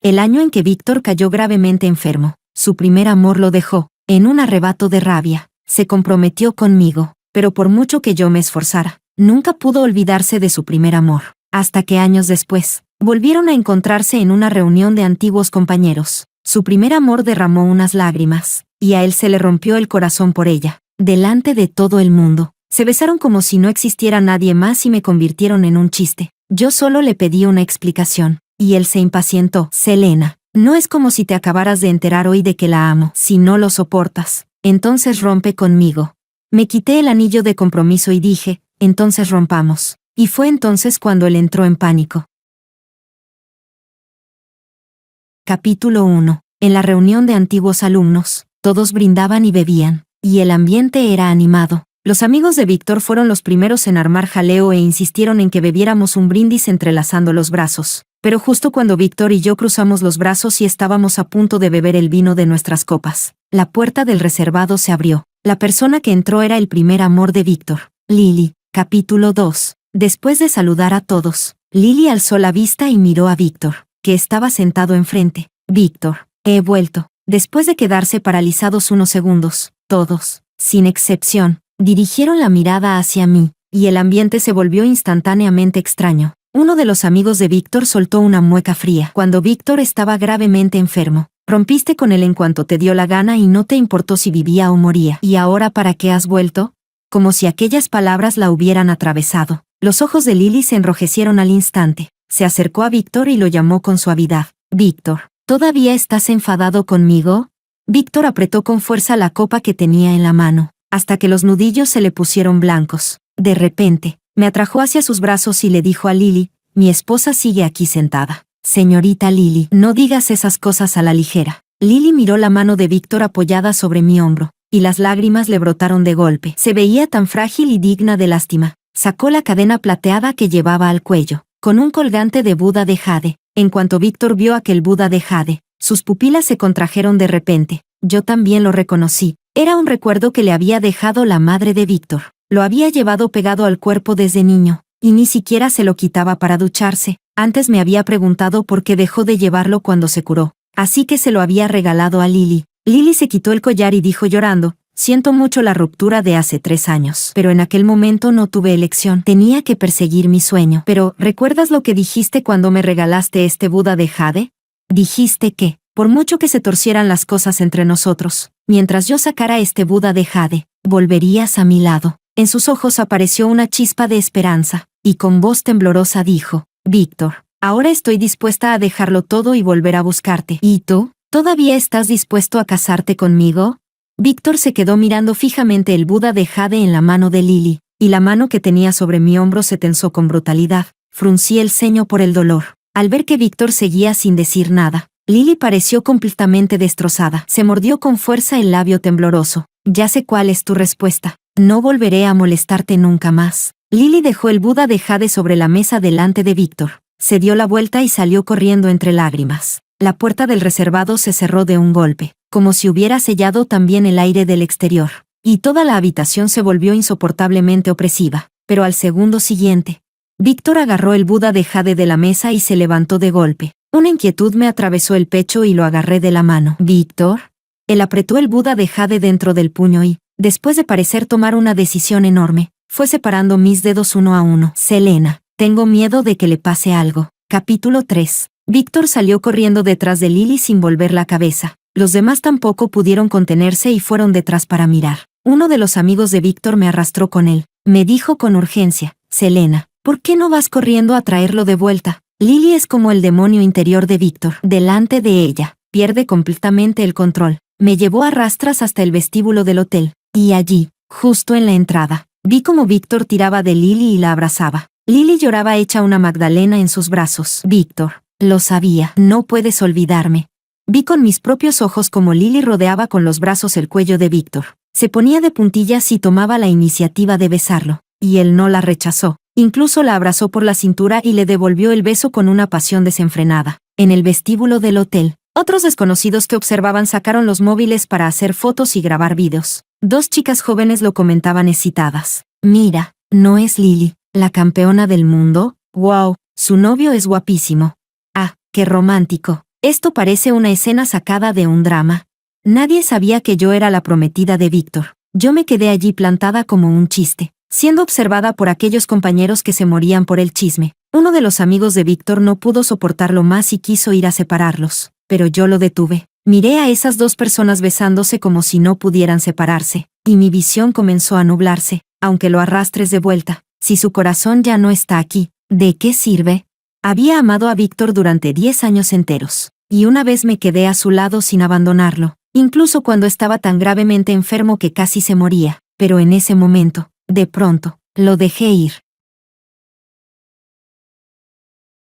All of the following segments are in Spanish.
el año en que Víctor cayó gravemente enfermo. Su primer amor lo dejó. En un arrebato de rabia, se comprometió conmigo, pero por mucho que yo me esforzara, nunca pudo olvidarse de su primer amor. Hasta que años después, volvieron a encontrarse en una reunión de antiguos compañeros. Su primer amor derramó unas lágrimas, y a él se le rompió el corazón por ella. Delante de todo el mundo, se besaron como si no existiera nadie más y me convirtieron en un chiste. Yo solo le pedí una explicación, y él se impacientó. Selena, no es como si te acabaras de enterar hoy de que la amo. Si no lo soportas, entonces rompe conmigo. Me quité el anillo de compromiso y dije, entonces rompamos. Y fue entonces cuando él entró en pánico. Capítulo 1. En la reunión de antiguos alumnos, todos brindaban y bebían, y el ambiente era animado. Los amigos de Víctor fueron los primeros en armar jaleo e insistieron en que bebiéramos un brindis entrelazando los brazos. Pero justo cuando Víctor y yo cruzamos los brazos y estábamos a punto de beber el vino de nuestras copas, la puerta del reservado se abrió. La persona que entró era el primer amor de Víctor, Lily. Capítulo 2. Después de saludar a todos, Lily alzó la vista y miró a Víctor, que estaba sentado enfrente. Víctor, he vuelto. Después de quedarse paralizados unos segundos, todos, sin excepción, dirigieron la mirada hacia mí, y el ambiente se volvió instantáneamente extraño. Uno de los amigos de Víctor soltó una mueca fría. Cuando Víctor estaba gravemente enfermo, rompiste con él en cuanto te dio la gana y no te importó si vivía o moría. ¿Y ahora para qué has vuelto? Como si aquellas palabras la hubieran atravesado. Los ojos de Lily se enrojecieron al instante. Se acercó a Víctor y lo llamó con suavidad. Víctor, ¿todavía estás enfadado conmigo? Víctor apretó con fuerza la copa que tenía en la mano, hasta que los nudillos se le pusieron blancos. De repente, me atrajo hacia sus brazos y le dijo a Lily, mi esposa sigue aquí sentada. Señorita Lily, no digas esas cosas a la ligera. Lily miró la mano de Víctor apoyada sobre mi hombro, y las lágrimas le brotaron de golpe. Se veía tan frágil y digna de lástima. Sacó la cadena plateada que llevaba al cuello, con un colgante de Buda de jade. En cuanto Víctor vio aquel Buda de jade, sus pupilas se contrajeron de repente. Yo también lo reconocí. Era un recuerdo que le había dejado la madre de Víctor. Lo había llevado pegado al cuerpo desde niño, y ni siquiera se lo quitaba para ducharse. Antes me había preguntado por qué dejó de llevarlo cuando se curó. Así que se lo había regalado a Lily. Lily se quitó el collar y dijo llorando, siento mucho la ruptura de hace 3 años. Pero en aquel momento no tuve elección. Tenía que perseguir mi sueño. Pero, ¿recuerdas lo que dijiste cuando me regalaste este Buda de jade? Dijiste que, por mucho que se torcieran las cosas entre nosotros, mientras yo sacara este Buda de jade, volverías a mi lado. En sus ojos apareció una chispa de esperanza, y con voz temblorosa dijo, Víctor, ahora estoy dispuesta a dejarlo todo y volver a buscarte. ¿Y tú? ¿Todavía estás dispuesto a casarte conmigo? Víctor se quedó mirando fijamente el Buda de jade en la mano de Lily, y la mano que tenía sobre mi hombro se tensó con brutalidad. Fruncí el ceño por el dolor. Al ver que Víctor seguía sin decir nada, Lily pareció completamente destrozada. Se mordió con fuerza el labio tembloroso. Ya sé cuál es tu respuesta. No volveré a molestarte nunca más. Lily dejó el Buda de jade sobre la mesa delante de Víctor. Se dio la vuelta y salió corriendo entre lágrimas. La puerta del reservado se cerró de un golpe, como si hubiera sellado también el aire del exterior. Y toda la habitación se volvió insoportablemente opresiva. Pero al segundo siguiente, Víctor agarró el Buda de jade de la mesa y se levantó de golpe. Una inquietud me atravesó el pecho y lo agarré de la mano. ¿Víctor? Él apretó el Buda de jade dentro del puño y, después de parecer tomar una decisión enorme, fue separando mis dedos uno a uno. Selena, tengo miedo de que le pase algo. Capítulo 3. Víctor salió corriendo detrás de Lily sin volver la cabeza. Los demás tampoco pudieron contenerse y fueron detrás para mirar. Uno de los amigos de Víctor me arrastró con él. Me dijo con urgencia, Selena, ¿por qué no vas corriendo a traerlo de vuelta? Lily es como el demonio interior de Víctor. Delante de ella, pierde completamente el control. Me llevó a rastras hasta el vestíbulo del hotel, y allí, justo en la entrada, vi cómo Víctor tiraba de Lily y la abrazaba. Lily lloraba hecha una magdalena en sus brazos. Víctor, lo sabía, no puedes olvidarme. Vi con mis propios ojos cómo Lily rodeaba con los brazos el cuello de Víctor. Se ponía de puntillas y tomaba la iniciativa de besarlo, y él no la rechazó. Incluso la abrazó por la cintura y le devolvió el beso con una pasión desenfrenada. En el vestíbulo del hotel, otros desconocidos que observaban sacaron los móviles para hacer fotos y grabar vídeos. 2 chicas jóvenes lo comentaban excitadas. Mira, ¿no es Lily, la campeona del mundo? ¡Wow! Su novio es guapísimo. Ah, qué romántico. Esto parece una escena sacada de un drama. Nadie sabía que yo era la prometida de Víctor. Yo me quedé allí plantada como un chiste, siendo observada por aquellos compañeros que se morían por el chisme. Uno de los amigos de Víctor no pudo soportarlo más y quiso ir a separarlos, pero yo lo detuve. Miré a esas dos personas besándose como si no pudieran separarse, y mi visión comenzó a nublarse. Aunque lo arrastres de vuelta, si su corazón ya no está aquí, ¿de qué sirve? Había amado a Víctor durante 10 años enteros, y una vez me quedé a su lado sin abandonarlo, incluso cuando estaba tan gravemente enfermo que casi se moría, pero en ese momento, de pronto, lo dejé ir.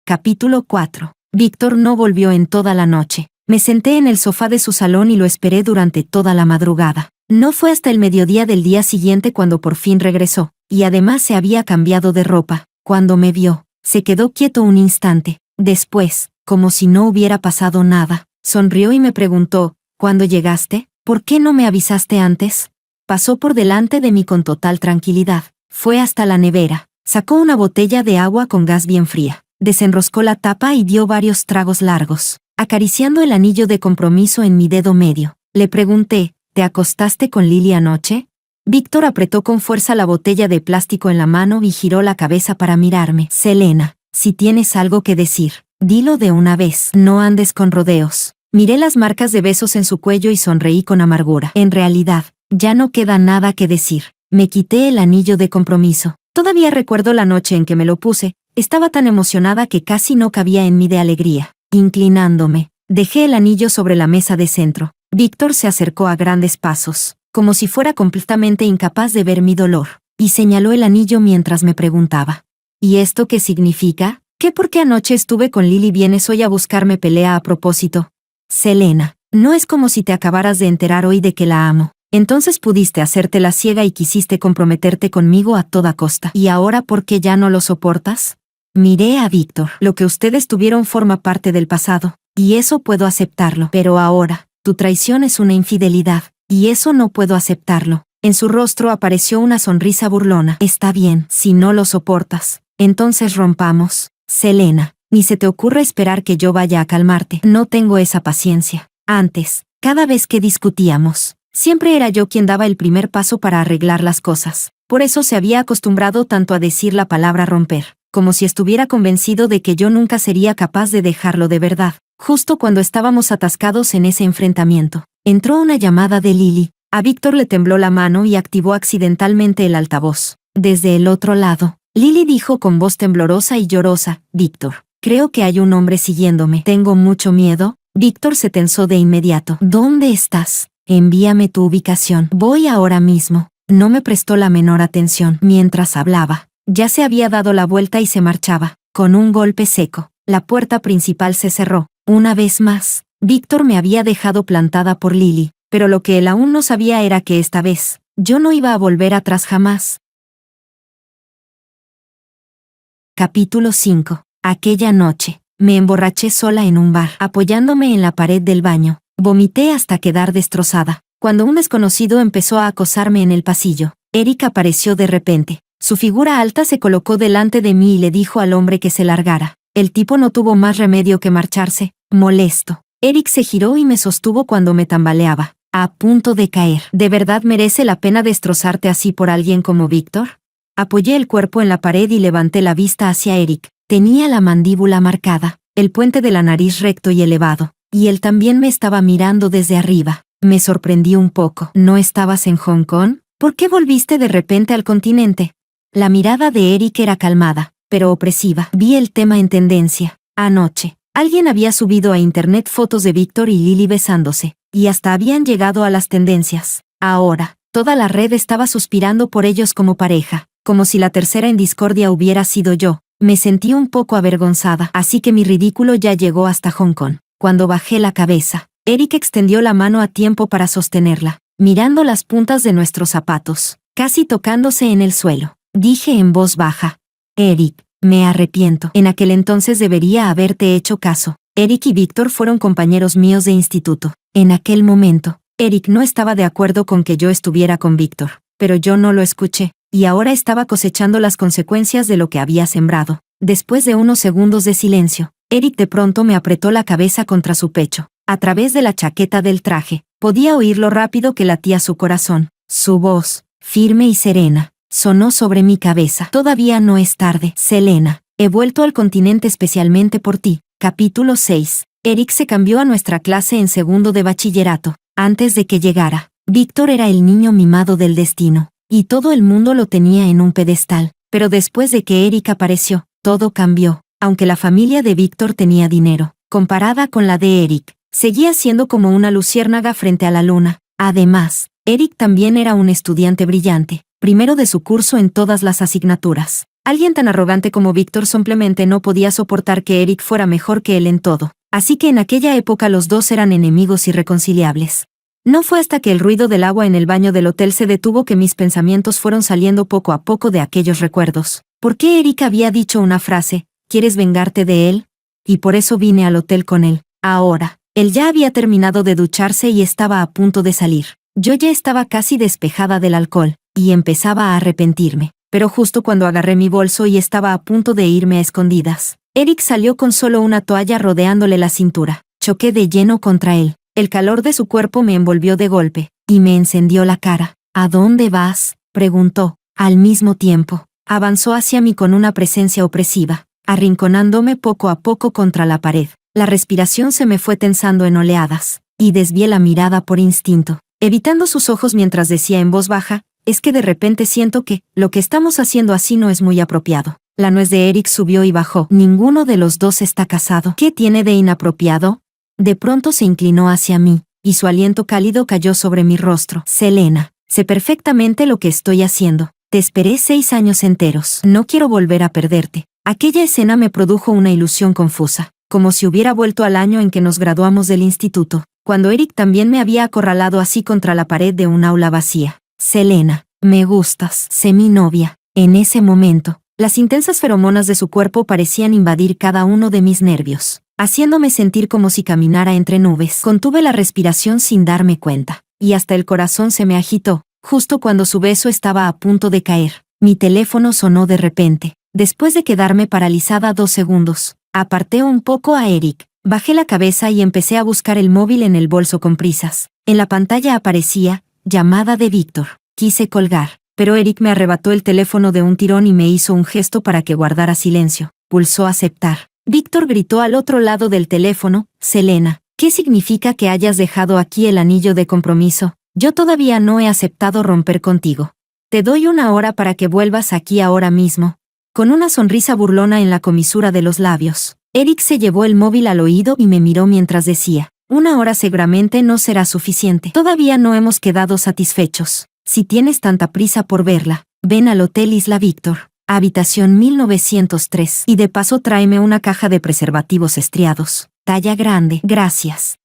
Capítulo 4. Víctor no volvió en toda la noche. Me senté en el sofá de su salón y lo esperé durante toda la madrugada. No fue hasta el mediodía del día siguiente cuando por fin regresó, y además se había cambiado de ropa. Cuando me vio, se quedó quieto un instante. Después, como si no hubiera pasado nada, sonrió y me preguntó, ¿cuándo llegaste? ¿Por qué no me avisaste antes? Pasó por delante de mí con total tranquilidad. Fue hasta la nevera, sacó una botella de agua con gas bien fría, desenroscó la tapa y dio varios tragos largos, acariciando el anillo de compromiso en mi dedo medio. Le pregunté, ¿te acostaste con Lily anoche? Víctor apretó con fuerza la botella de plástico en la mano y giró la cabeza para mirarme. Selena, si tienes algo que decir, dilo de una vez. No andes con rodeos. Miré las marcas de besos en su cuello y sonreí con amargura. En realidad, ya no queda nada que decir. Me quité el anillo de compromiso. Todavía recuerdo la noche en que me lo puse. Estaba tan emocionada que casi no cabía en mí de alegría. Inclinándome, dejé el anillo sobre la mesa de centro. Víctor se acercó a grandes pasos, como si fuera completamente incapaz de ver mi dolor, y señaló el anillo mientras me preguntaba, ¿y esto qué significa? ¿Qué porque anoche estuve con Lily vienes hoy a buscarme pelea a propósito? Selena, no es como si te acabaras de enterar hoy de que la amo. Entonces pudiste hacerte la ciega y quisiste comprometerte conmigo a toda costa. ¿Y ahora por qué ya no lo soportas? Miré a Víctor. Lo que ustedes tuvieron forma parte del pasado, y eso puedo aceptarlo. Pero ahora, tu traición es una infidelidad, y eso no puedo aceptarlo. En su rostro apareció una sonrisa burlona. Está bien, si no lo soportas, entonces rompamos. Selena, ni se te ocurra esperar que yo vaya a calmarte. No tengo esa paciencia. Antes, cada vez que discutíamos, siempre era yo quien daba el primer paso para arreglar las cosas. Por eso se había acostumbrado tanto a decir la palabra romper, como si estuviera convencido de que yo nunca sería capaz de dejarlo de verdad. Justo cuando estábamos atascados en ese enfrentamiento, entró una llamada de Lily. A Víctor le tembló la mano y activó accidentalmente el altavoz. Desde el otro lado, Lily dijo con voz temblorosa y llorosa, Víctor, creo que hay un hombre siguiéndome. ¿Tengo mucho miedo? Víctor se tensó de inmediato. ¿Dónde estás? Envíame tu ubicación. Voy ahora mismo. No me prestó la menor atención mientras hablaba. Ya se había dado la vuelta y se marchaba. Con un golpe seco, la puerta principal se cerró. Una vez más, Víctor me había dejado plantada por Lily, pero lo que él aún no sabía era que esta vez, yo no iba a volver atrás jamás. Capítulo 5. Aquella noche, me emborraché sola en un bar, apoyándome en la pared del baño. Vomité hasta quedar destrozada. Cuando un desconocido empezó a acosarme en el pasillo, Eric apareció de repente. Su figura alta se colocó delante de mí y le dijo al hombre que se largara. El tipo no tuvo más remedio que marcharse, molesto. Eric se giró y me sostuvo cuando me tambaleaba, a punto de caer. ¿De verdad merece la pena destrozarte así por alguien como Víctor? Apoyé el cuerpo en la pared y levanté la vista hacia Eric. Tenía la mandíbula marcada, el puente de la nariz recto y elevado, y él también me estaba mirando desde arriba. Me sorprendí un poco. ¿No estabas en Hong Kong? ¿Por qué volviste de repente al continente? La mirada de Eric era calmada, pero opresiva. Vi el tema en tendencia. Anoche, alguien había subido a internet fotos de Víctor y Lily besándose, y hasta habían llegado a las tendencias. Ahora, toda la red estaba suspirando por ellos como pareja, como si la tercera en discordia hubiera sido yo. Me sentí un poco avergonzada, así que mi ridículo ya llegó hasta Hong Kong. Cuando bajé la cabeza, Eric extendió la mano a tiempo para sostenerla, mirando las puntas de nuestros zapatos, casi tocándose en el suelo. Dije en voz baja, Eric, me arrepiento. En aquel entonces debería haberte hecho caso. Eric y Víctor fueron compañeros míos de instituto. En aquel momento, Eric no estaba de acuerdo con que yo estuviera con Víctor, pero yo no lo escuché, y ahora estaba cosechando las consecuencias de lo que había sembrado. Después de unos segundos de silencio, Eric de pronto me apretó la cabeza contra su pecho. A través de la chaqueta del traje, podía oír lo rápido que latía su corazón. Su voz, firme y serena, sonó sobre mi cabeza. Todavía no es tarde, Selena. He vuelto al continente especialmente por ti. Capítulo 6. Eric se cambió a nuestra clase en segundo de bachillerato. Antes de que llegara, Víctor era el niño mimado del destino, y todo el mundo lo tenía en un pedestal. Pero después de que Eric apareció, todo cambió. Aunque la familia de Víctor tenía dinero, comparada con la de Eric, seguía siendo como una luciérnaga frente a la luna. Además, Eric también era un estudiante brillante, primero de su curso en todas las asignaturas. Alguien tan arrogante como Víctor simplemente no podía soportar que Eric fuera mejor que él en todo, así que en aquella época los dos eran enemigos irreconciliables. No fue hasta que el ruido del agua en el baño del hotel se detuvo que mis pensamientos fueron saliendo poco a poco de aquellos recuerdos. ¿Por qué Eric había dicho una frase? ¿Quieres vengarte de él? Y por eso vine al hotel con él. Ahora, él ya había terminado de ducharse y estaba a punto de salir. Yo ya estaba casi despejada del alcohol, y empezaba a arrepentirme. Pero justo cuando agarré mi bolso y estaba a punto de irme a escondidas, Eric salió con solo una toalla rodeándole la cintura. Choqué de lleno contra él. El calor de su cuerpo me envolvió de golpe, y me encendió la cara. ¿A dónde vas?, preguntó. Al mismo tiempo, avanzó hacia mí con una presencia opresiva, arrinconándome poco a poco contra la pared. La respiración se me fue tensando en oleadas, y desvié la mirada por instinto, evitando sus ojos mientras decía en voz baja, es que de repente siento que, lo que estamos haciendo así no es muy apropiado. La nuez de Eric subió y bajó. Ninguno de los dos está casado. ¿Qué tiene de inapropiado? De pronto se inclinó hacia mí, y su aliento cálido cayó sobre mi rostro. Selena, sé perfectamente lo que estoy haciendo. Te esperé 6 años enteros. No quiero volver a perderte. Aquella escena me produjo una ilusión confusa, como si hubiera vuelto al año en que nos graduamos del instituto, cuando Eric también me había acorralado así contra la pared de un aula vacía. Selena, me gustas, sé mi novia. En ese momento, las intensas feromonas de su cuerpo parecían invadir cada uno de mis nervios, haciéndome sentir como si caminara entre nubes. Contuve la respiración sin darme cuenta, y hasta el corazón se me agitó, justo cuando su beso estaba a punto de caer. Mi teléfono sonó de repente. Después de quedarme paralizada 2 segundos, aparté un poco a Eric, bajé la cabeza y empecé a buscar el móvil en el bolso con prisas. En la pantalla aparecía, llamada de Víctor. Quise colgar, pero Eric me arrebató el teléfono de un tirón y me hizo un gesto para que guardara silencio. Pulsó aceptar. Víctor gritó al otro lado del teléfono, Selena, ¿qué significa que hayas dejado aquí el anillo de compromiso? Yo todavía no he aceptado romper contigo. Te doy 1 hora para que vuelvas aquí ahora mismo. Con una sonrisa burlona en la comisura de los labios, Eric se llevó el móvil al oído y me miró mientras decía, 1 hora seguramente no será suficiente. Todavía no hemos quedado satisfechos. Si tienes tanta prisa por verla, ven al Hotel Isla Víctor, habitación 1903, y de paso tráeme una caja de preservativos estriados, talla grande. Gracias.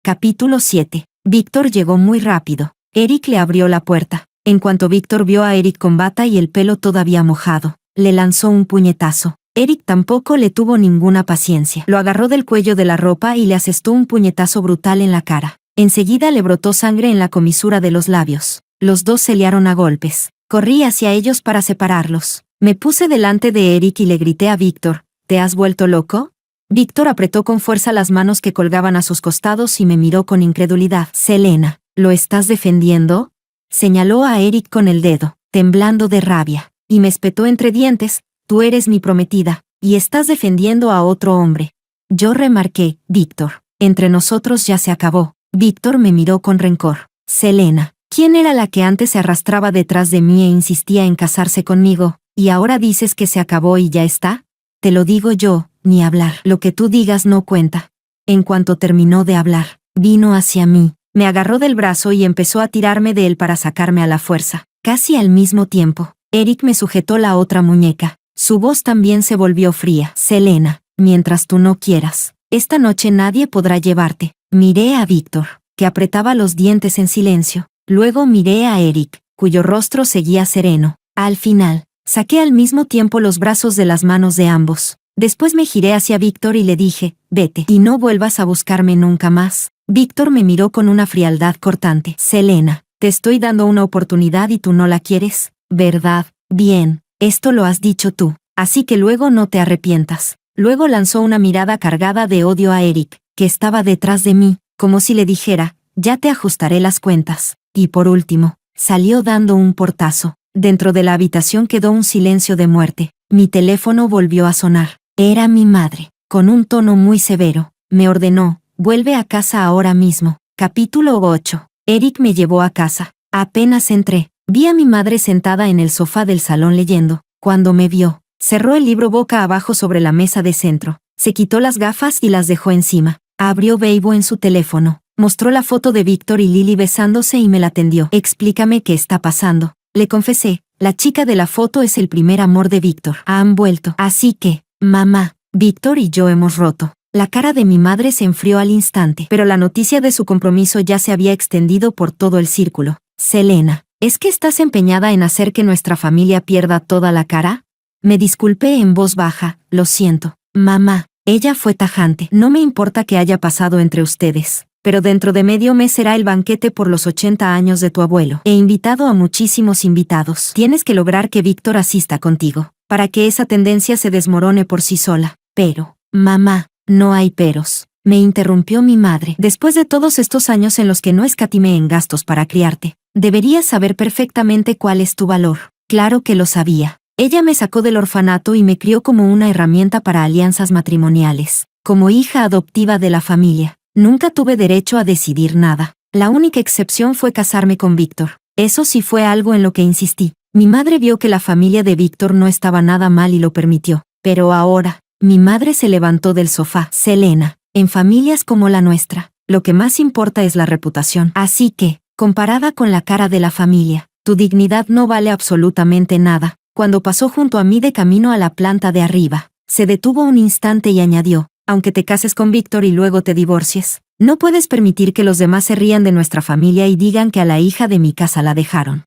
Capítulo 7. Víctor llegó muy rápido. Eric le abrió la puerta. En cuanto Víctor vio a Eric con bata y el pelo todavía mojado, le lanzó un puñetazo. Eric tampoco le tuvo ninguna paciencia. Lo agarró del cuello de la ropa y le asestó un puñetazo brutal en la cara. Enseguida le brotó sangre en la comisura de los labios. Los dos se liaron a golpes. Corrí hacia ellos para separarlos. Me puse delante de Eric y le grité a Víctor, ¿te has vuelto loco? Víctor apretó con fuerza las manos que colgaban a sus costados y me miró con incredulidad. Selena, ¿lo estás defendiendo? Señaló a Eric con el dedo, temblando de rabia, y me espetó entre dientes, tú eres mi prometida, y estás defendiendo a otro hombre. Yo remarqué, Víctor, entre nosotros ya se acabó. Víctor me miró con rencor. Selena, ¿quién era la que antes se arrastraba detrás de mí e insistía en casarse conmigo, y ahora dices que se acabó y ya está? Te lo digo yo, ni hablar. Lo que tú digas no cuenta. En cuanto terminó de hablar, vino hacia mí. Me agarró del brazo y empezó a tirarme de él para sacarme a la fuerza. Casi al mismo tiempo, Eric me sujetó la otra muñeca. Su voz también se volvió fría. Selena, mientras tú no quieras, esta noche nadie podrá llevarte. Miré a Víctor, que apretaba los dientes en silencio. Luego miré a Eric, cuyo rostro seguía sereno. Al final, saqué al mismo tiempo los brazos de las manos de ambos. Después me giré hacia Víctor y le dije, vete y no vuelvas a buscarme nunca más. Víctor me miró con una frialdad cortante. Selena, te estoy dando una oportunidad y tú no la quieres, ¿verdad? Bien, esto lo has dicho tú. así que luego no te arrepientas. Luego lanzó una mirada cargada de odio a Eric, que estaba detrás de mí, como si le dijera, ya te ajustaré las cuentas. Y por último, salió dando un portazo. Dentro de la habitación quedó un silencio de muerte. Mi teléfono volvió a sonar. Era mi madre. Con un tono muy severo, me ordenó, vuelve a casa ahora mismo. Capítulo 8. Eric me llevó a casa. Apenas entré, vi a mi madre sentada en el sofá del salón leyendo. Cuando me vio, cerró el libro boca abajo sobre la mesa de centro. Se quitó las gafas y las dejó encima. Abrió Weibo en su teléfono. Mostró la foto de Víctor y Lily besándose y me la tendió. Explícame qué está pasando. Le confesé, la chica de la foto es el primer amor de Víctor. Han vuelto. Así que, mamá, Víctor y yo hemos roto. La cara de mi madre se enfrió al instante, pero la noticia de su compromiso ya se había extendido por todo el círculo. Selena, ¿es que estás empeñada en hacer que nuestra familia pierda toda la cara? Me disculpé en voz baja, lo siento. Mamá, ella fue tajante. No me importa que haya pasado entre ustedes, pero dentro de medio mes será el banquete por los 80 años de tu abuelo. He invitado a muchísimos invitados. Tienes que lograr que Víctor asista contigo, para que esa tendencia se desmorone por sí sola. Pero, mamá, no hay peros. Me interrumpió mi madre. Después de todos estos años en los que no escatimé en gastos para criarte, deberías saber perfectamente cuál es tu valor. Claro que lo sabía. Ella me sacó del orfanato y me crió como una herramienta para alianzas matrimoniales. Como hija adoptiva de la familia, nunca tuve derecho a decidir nada. La única excepción fue casarme con Víctor. Eso sí fue algo en lo que insistí. Mi madre vio que la familia de Víctor no estaba nada mal y lo permitió. Pero ahora, mi madre se levantó del sofá. Selena, en familias como la nuestra, lo que más importa es la reputación. Así que, comparada con la cara de la familia, tu dignidad no vale absolutamente nada. Cuando pasó junto a mí de camino a la planta de arriba, se detuvo un instante y añadió, aunque te cases con Víctor y luego te divorcies, no puedes permitir que los demás se rían de nuestra familia y digan que a la hija de mi casa la dejaron.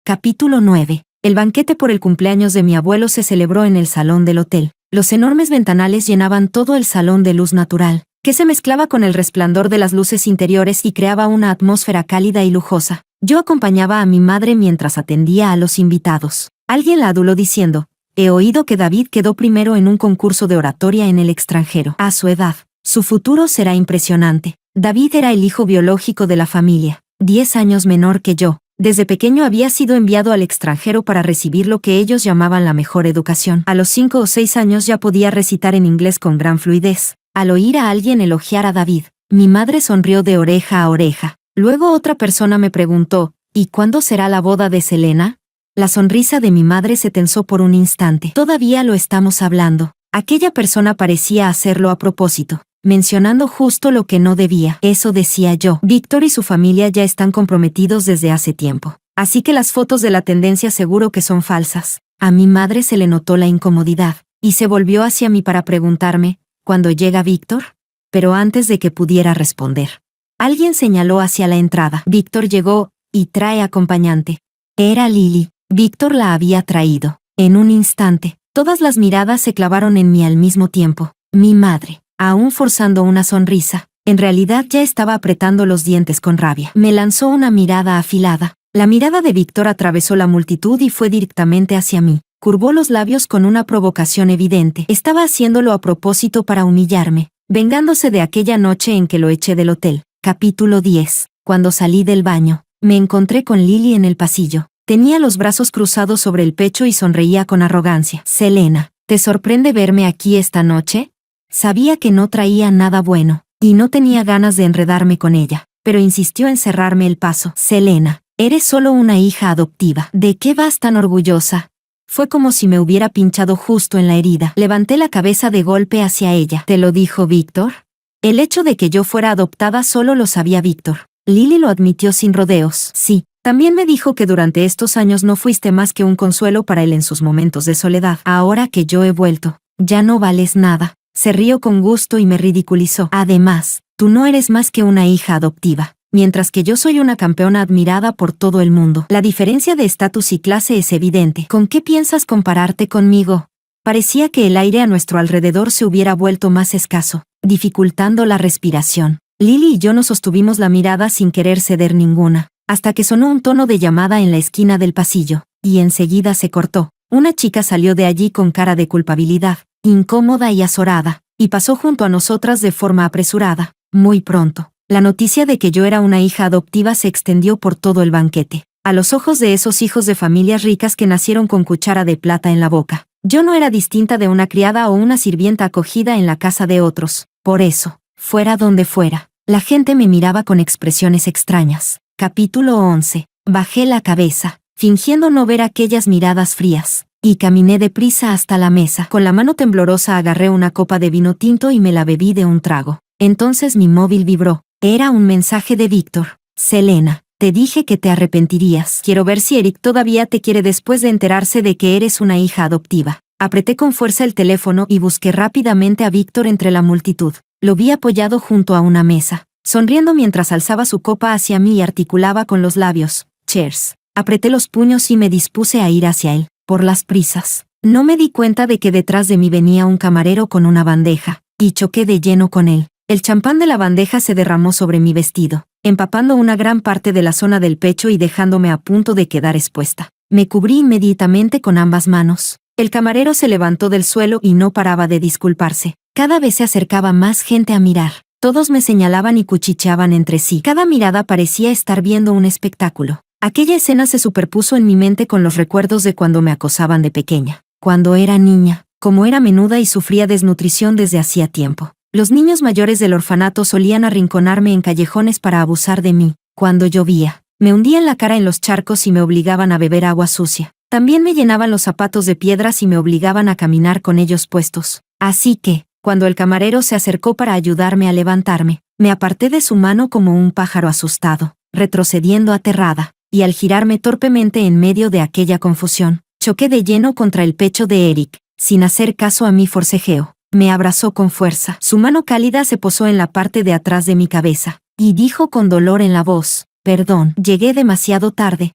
Capítulo 9. El banquete por el cumpleaños de mi abuelo se celebró en el salón del hotel. Los enormes ventanales llenaban todo el salón de luz natural, que se mezclaba con el resplandor de las luces interiores y creaba una atmósfera cálida y lujosa. Yo acompañaba a mi madre mientras atendía a los invitados. Alguien la aduló diciendo, he oído que David quedó primero en un concurso de oratoria en el extranjero. A su edad, su futuro será impresionante. David era el hijo biológico de la familia, 10 años menor que yo. Desde pequeño había sido enviado al extranjero para recibir lo que ellos llamaban la mejor educación. A los 5 o 6 años ya podía recitar en inglés con gran fluidez. Al oír a alguien elogiar a David, mi madre sonrió de oreja a oreja. Luego otra persona me preguntó, ¿y cuándo será la boda de Selena? La sonrisa de mi madre se tensó por un instante. Todavía lo estamos hablando. Aquella persona parecía hacerlo a propósito, mencionando justo lo que no debía. Eso decía yo. Víctor y su familia ya están comprometidos desde hace tiempo. Así que las fotos de la tendencia seguro que son falsas. A mi madre se le notó la incomodidad, y se volvió hacia mí para preguntarme, ¿cuándo llega Víctor? Pero antes de que pudiera responder, alguien señaló hacia la entrada. Víctor llegó, y trae acompañante. Era Lily. Víctor la había traído. En un instante, todas las miradas se clavaron en mí al mismo tiempo. Mi madre, aún forzando una sonrisa, en realidad ya estaba apretando los dientes con rabia. Me lanzó una mirada afilada. La mirada de Víctor atravesó la multitud y fue directamente hacia mí. Curvó los labios con una provocación evidente. Estaba haciéndolo a propósito para humillarme, vengándose de aquella noche en que lo eché del hotel. Capítulo 10. Cuando salí del baño, me encontré con Lily en el pasillo. Tenía los brazos cruzados sobre el pecho y sonreía con arrogancia. Selena, ¿te sorprende verme aquí esta noche? Sabía que no traía nada bueno, y no tenía ganas de enredarme con ella, pero insistió en cerrarme el paso. Selena, eres solo una hija adoptiva. ¿De qué vas tan orgullosa? Fue como si me hubiera pinchado justo en la herida. Levanté la cabeza de golpe hacia ella. ¿Te lo dijo Víctor? El hecho de que yo fuera adoptada solo lo sabía Víctor. Lily lo admitió sin rodeos. Sí. También me dijo que durante estos años no fuiste más que un consuelo para él en sus momentos de soledad. Ahora que yo he vuelto, ya no vales nada. Se rió con gusto y me ridiculizó. Además, tú no eres más que una hija adoptiva, mientras que yo soy una campeona admirada por todo el mundo. La diferencia de estatus y clase es evidente. ¿Con qué piensas compararte conmigo? Parecía que el aire a nuestro alrededor se hubiera vuelto más escaso, dificultando la respiración. Lily y yo nos sostuvimos la mirada sin querer ceder ninguna, hasta que sonó un tono de llamada en la esquina del pasillo. y enseguida se cortó. Una chica salió de allí con cara de culpabilidad, incómoda y azorada, y pasó junto a nosotras de forma apresurada. Muy pronto, la noticia de que yo era una hija adoptiva se extendió por todo el banquete. A los ojos de esos hijos de familias ricas que nacieron con cuchara de plata en la boca, yo no era distinta de una criada o una sirvienta acogida en la casa de otros. Por eso, fuera donde fuera, la gente me miraba con expresiones extrañas. Capítulo 11. Bajé la cabeza, fingiendo no ver aquellas miradas frías, y caminé deprisa hasta la mesa. Con la mano temblorosa agarré una copa de vino tinto y me la bebí de un trago. Entonces mi móvil vibró. Era un mensaje de Víctor. Selena, te dije que te arrepentirías. Quiero ver si Eric todavía te quiere después de enterarse de que eres una hija adoptiva. Apreté con fuerza el teléfono y busqué rápidamente a Víctor entre la multitud. Lo vi apoyado junto a una mesa, sonriendo mientras alzaba su copa hacia mí y articulaba con los labios: cheers. Apreté los puños y me dispuse a ir hacia él. Por las prisas, no me di cuenta de que detrás de mí venía un camarero con una bandeja, y choqué de lleno con él. El champán de la bandeja se derramó sobre mi vestido, empapando una gran parte de la zona del pecho y dejándome a punto de quedar expuesta. Me cubrí inmediatamente con ambas manos. El camarero se levantó del suelo y no paraba de disculparse. Cada vez se acercaba más gente a mirar. Todos me señalaban y cuchicheaban entre sí. Cada mirada parecía estar viendo un espectáculo. Aquella escena se superpuso en mi mente con los recuerdos de cuando me acosaban de pequeña. Cuando era niña, como era menuda y sufría desnutrición desde hacía tiempo. Los niños mayores del orfanato solían arrinconarme en callejones para abusar de mí. Cuando llovía, me hundían la cara en los charcos y me obligaban a beber agua sucia. También me llenaban los zapatos de piedras y me obligaban a caminar con ellos puestos. Así que, cuando el camarero se acercó para ayudarme a levantarme, me aparté de su mano como un pájaro asustado, retrocediendo aterrada, y al girarme torpemente en medio de aquella confusión, choqué de lleno contra el pecho de Eric. Sin hacer caso a mi forcejeo, me abrazó con fuerza. Su mano cálida se posó en la parte de atrás de mi cabeza, y dijo con dolor en la voz: perdón, llegué demasiado tarde.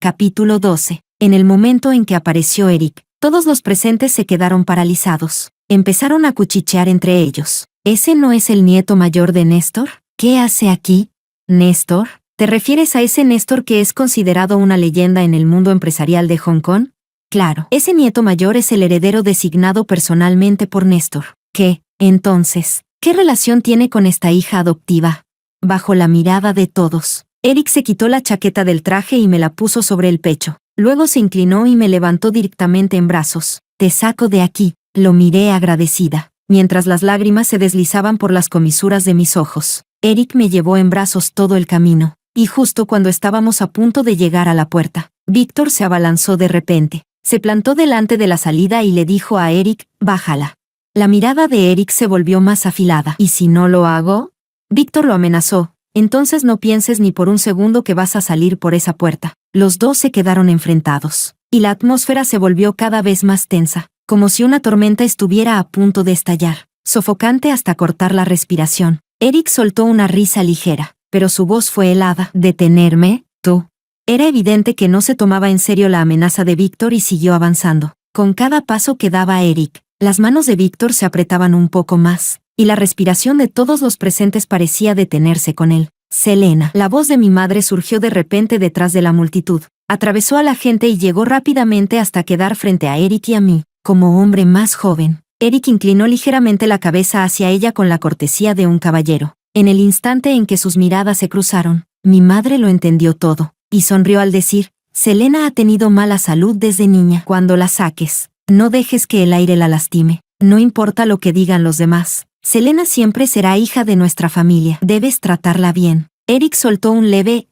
Capítulo 12. En el momento en que apareció Eric, todos los presentes se quedaron paralizados. Empezaron a cuchichear entre ellos. ¿Ese no es el nieto mayor de Néstor? ¿Qué hace aquí? ¿Néstor? ¿Te refieres a ese Néstor que es considerado una leyenda en el mundo empresarial de Hong Kong? Claro, ese nieto mayor es el heredero designado personalmente por Néstor. ¿Qué, entonces, qué relación tiene con esta hija adoptiva? Bajo la mirada de todos, Eric se quitó la chaqueta del traje y me la puso sobre el pecho. Luego se inclinó y me levantó directamente en brazos. Te saco de aquí. Lo miré agradecida, mientras las lágrimas se deslizaban por las comisuras de mis ojos. Eric me llevó en brazos todo el camino, y justo cuando estábamos a punto de llegar a la puerta, Víctor se abalanzó de repente. Se plantó delante de la salida y le dijo a Eric: bájala. La mirada de Eric se volvió más afilada. ¿Y si no lo hago? Víctor lo amenazó. Entonces no pienses ni por un segundo que vas a salir por esa puerta. Los dos se quedaron enfrentados, y la atmósfera se volvió cada vez más tensa, como si una tormenta estuviera a punto de estallar, sofocante hasta cortar la respiración. Eric soltó una risa ligera, pero su voz fue helada. ¿Detenerme, tú? Era evidente que no se tomaba en serio la amenaza de Víctor y siguió avanzando. Con cada paso que daba Eric, las manos de Víctor se apretaban un poco más, y la respiración de todos los presentes parecía detenerse con él. Selena. La voz de mi madre surgió de repente detrás de la multitud. Atravesó a la gente y llegó rápidamente hasta quedar frente a Eric y a mí. Como hombre más joven, Eric inclinó ligeramente la cabeza hacia ella con la cortesía de un caballero. En el instante en que sus miradas se cruzaron, mi madre lo entendió todo, y sonrió al decir: Selena ha tenido mala salud desde niña. Cuando la saques, no dejes que el aire la lastime. No importa lo que digan los demás. Selena siempre será hija de nuestra familia. Debes tratarla bien. Eric soltó un leve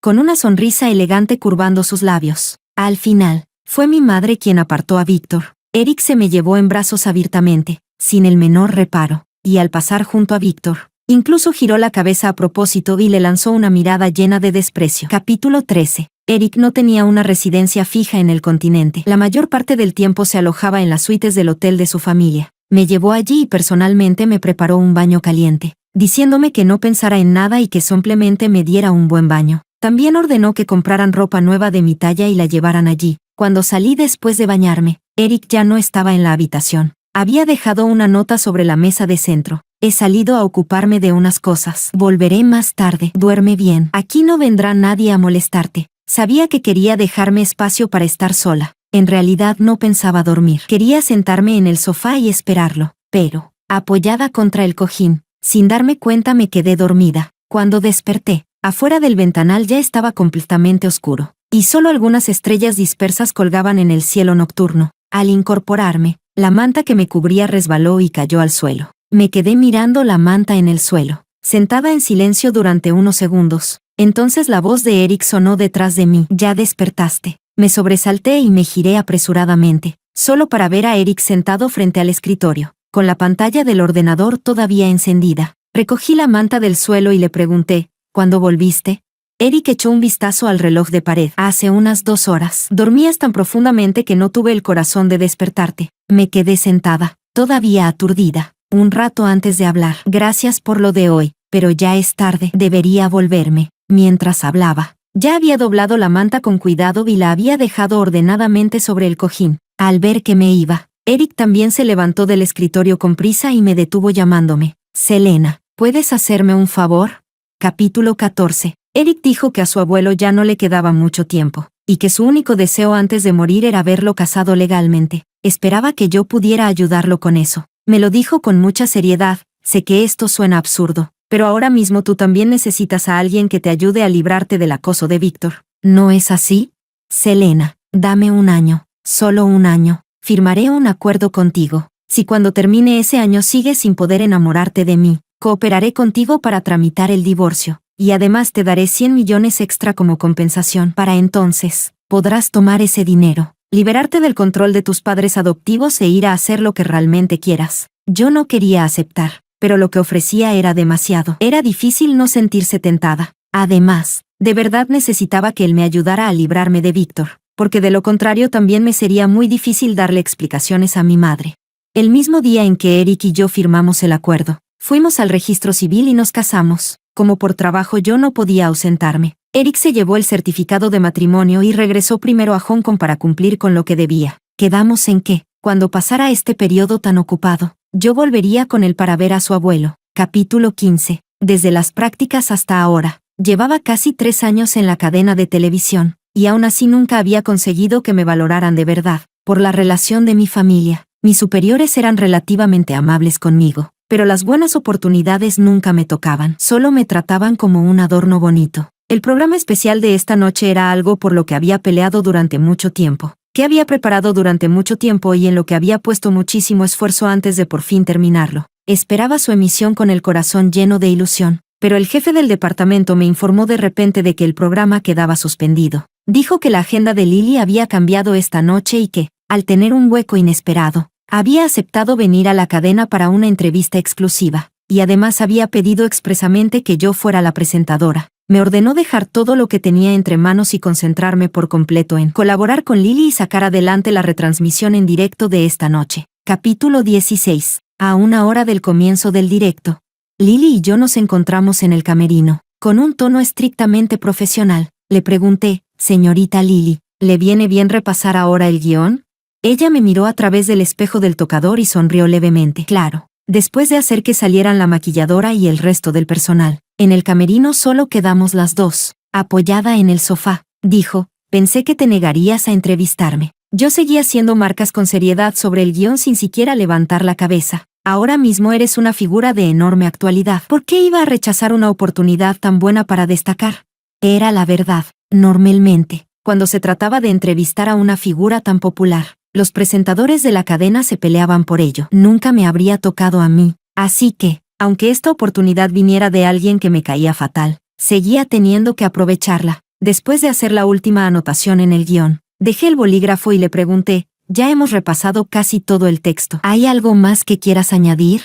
con una sonrisa elegante curvando sus labios. Al final, fue mi madre quien apartó a Víctor. Eric se me llevó en brazos abiertamente, sin el menor reparo, y al pasar junto a Víctor, incluso giró la cabeza a propósito y le lanzó una mirada llena de desprecio. Capítulo 13. Eric no tenía una residencia fija en el continente. La mayor parte del tiempo se alojaba en las suites del hotel de su familia. Me llevó allí y personalmente me preparó un baño caliente, diciéndome que no pensara en nada y que simplemente me diera un buen baño. También ordenó que compraran ropa nueva de mi talla y la llevaran allí. Cuando salí después de bañarme, Eric ya no estaba en la habitación. Había dejado una nota sobre la mesa de centro. He salido a ocuparme de unas cosas. Volveré más tarde. Duerme bien. Aquí no vendrá nadie a molestarte. Sabía que quería dejarme espacio para estar sola. En realidad no pensaba dormir. Quería sentarme en el sofá y esperarlo. Pero, apoyada contra el cojín, sin darme cuenta me quedé dormida. Cuando desperté, afuera del ventanal ya estaba completamente oscuro, y solo algunas estrellas dispersas colgaban en el cielo nocturno. Al incorporarme, la manta que me cubría resbaló y cayó al suelo. Me quedé mirando la manta en el suelo, sentada en silencio durante unos segundos. Entonces la voz de Eric sonó detrás de mí. «¿Ya despertaste?» Me sobresalté y me giré apresuradamente, solo para ver a Eric sentado frente al escritorio, con la pantalla del ordenador todavía encendida. Recogí la manta del suelo y le pregunté, «¿Cuándo volviste?» Eric echó un vistazo al reloj de pared. «Hace unas 2 horas. Dormías tan profundamente que no tuve el corazón de despertarte». Me quedé sentada, todavía aturdida, un rato antes de hablar. «Gracias por lo de hoy, pero ya es tarde. Debería volverme». Mientras hablaba, ya había doblado la manta con cuidado y la había dejado ordenadamente sobre el cojín. Al ver que me iba, Eric también se levantó del escritorio con prisa y me detuvo llamándome. «Selena, ¿puedes hacerme un favor?» Capítulo 14. Eric dijo que a su abuelo ya no le quedaba mucho tiempo, y que su único deseo antes de morir era verlo casado legalmente. Esperaba que yo pudiera ayudarlo con eso. Me lo dijo con mucha seriedad. «Sé que esto suena absurdo, pero ahora mismo tú también necesitas a alguien que te ayude a librarte del acoso de Víctor. ¿No es así? Selena, dame 1 año, solo 1 año. Firmaré un acuerdo contigo. Si cuando termine ese año sigues sin poder enamorarte de mí, cooperaré contigo para tramitar el divorcio, y además te daré 100 millones extra como compensación. Para entonces, podrás tomar ese dinero, liberarte del control de tus padres adoptivos e ir a hacer lo que realmente quieras». Yo no quería aceptar, pero lo que ofrecía era demasiado. Era difícil no sentirse tentada. Además, de verdad necesitaba que él me ayudara a librarme de Víctor, porque de lo contrario también me sería muy difícil darle explicaciones a mi madre. El mismo día en que Eric y yo firmamos el acuerdo, fuimos al registro civil y nos casamos. Como por trabajo yo no podía ausentarme. Eric se llevó el certificado de matrimonio y regresó primero a Hong Kong para cumplir con lo que debía. Quedamos en que, cuando pasara este periodo tan ocupado, yo volvería con él para ver a su abuelo. Capítulo 15. Desde las prácticas hasta ahora, llevaba casi 3 años en la cadena de televisión, y aún así nunca había conseguido que me valoraran de verdad. Por la relación de mi familia, mis superiores eran relativamente amables conmigo, pero las buenas oportunidades nunca me tocaban. Solo me trataban como un adorno bonito. El programa especial de esta noche era algo por lo que había peleado durante mucho tiempo, que había preparado durante mucho tiempo y en lo que había puesto muchísimo esfuerzo antes de por fin terminarlo. Esperaba su emisión con el corazón lleno de ilusión, pero el jefe del departamento me informó de repente de que el programa quedaba suspendido. Dijo que la agenda de Lily había cambiado esta noche y que, al tener un hueco inesperado, había aceptado venir a la cadena para una entrevista exclusiva, y además había pedido expresamente que yo fuera la presentadora. Me ordenó dejar todo lo que tenía entre manos y concentrarme por completo en colaborar con Lily y sacar adelante la retransmisión en directo de esta noche. Capítulo 16. A 1 hora del comienzo del directo, Lily y yo nos encontramos en el camerino. Con un tono estrictamente profesional, le pregunté, «Señorita Lily, ¿le viene bien repasar ahora el guión?» Ella me miró a través del espejo del tocador y sonrió levemente. «Claro». Después de hacer que salieran la maquilladora y el resto del personal, en el camerino solo quedamos las dos, apoyada en el sofá. Dijo, «Pensé que te negarías a entrevistarme». Yo seguía haciendo marcas con seriedad sobre el guión sin siquiera levantar la cabeza. «Ahora mismo eres una figura de enorme actualidad. ¿Por qué iba a rechazar una oportunidad tan buena para destacar?» Era la verdad. Normalmente, cuando se trataba de entrevistar a una figura tan popular, los presentadores de la cadena se peleaban por ello. Nunca me habría tocado a mí. Así que, aunque esta oportunidad viniera de alguien que me caía fatal, seguía teniendo que aprovecharla. Después de hacer la última anotación en el guión, dejé el bolígrafo y le pregunté, «Ya hemos repasado casi todo el texto. ¿Hay algo más que quieras añadir?»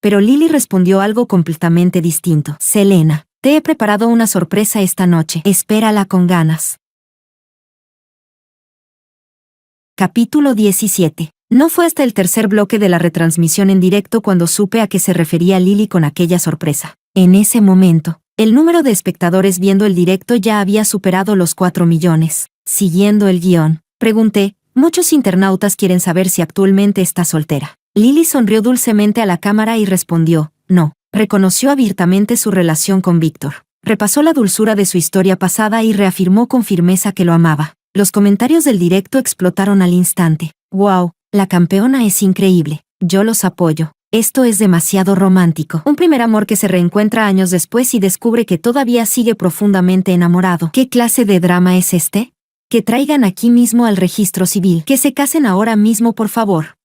Pero Lily respondió algo completamente distinto. «Selena, te he preparado una sorpresa esta noche. Espérala con ganas». Capítulo 17. No fue hasta el tercer bloque de la retransmisión en directo cuando supe a qué se refería Lily con aquella sorpresa. En ese momento, el número de espectadores viendo el directo ya había superado los 4 millones. Siguiendo el guión, pregunté, «Muchos internautas quieren saber si actualmente está soltera». Lily sonrió dulcemente a la cámara y respondió, no. Reconoció abiertamente su relación con Víctor. Repasó la dulzura de su historia pasada y reafirmó con firmeza que lo amaba. Los comentarios del directo explotaron al instante. ¡Wow! La campeona es increíble. Yo los apoyo. Esto es demasiado romántico. Un primer amor que se reencuentra años después y descubre que todavía sigue profundamente enamorado. ¿Qué clase de drama es este? Que traigan aquí mismo al registro civil. Que se casen ahora mismo, por favor.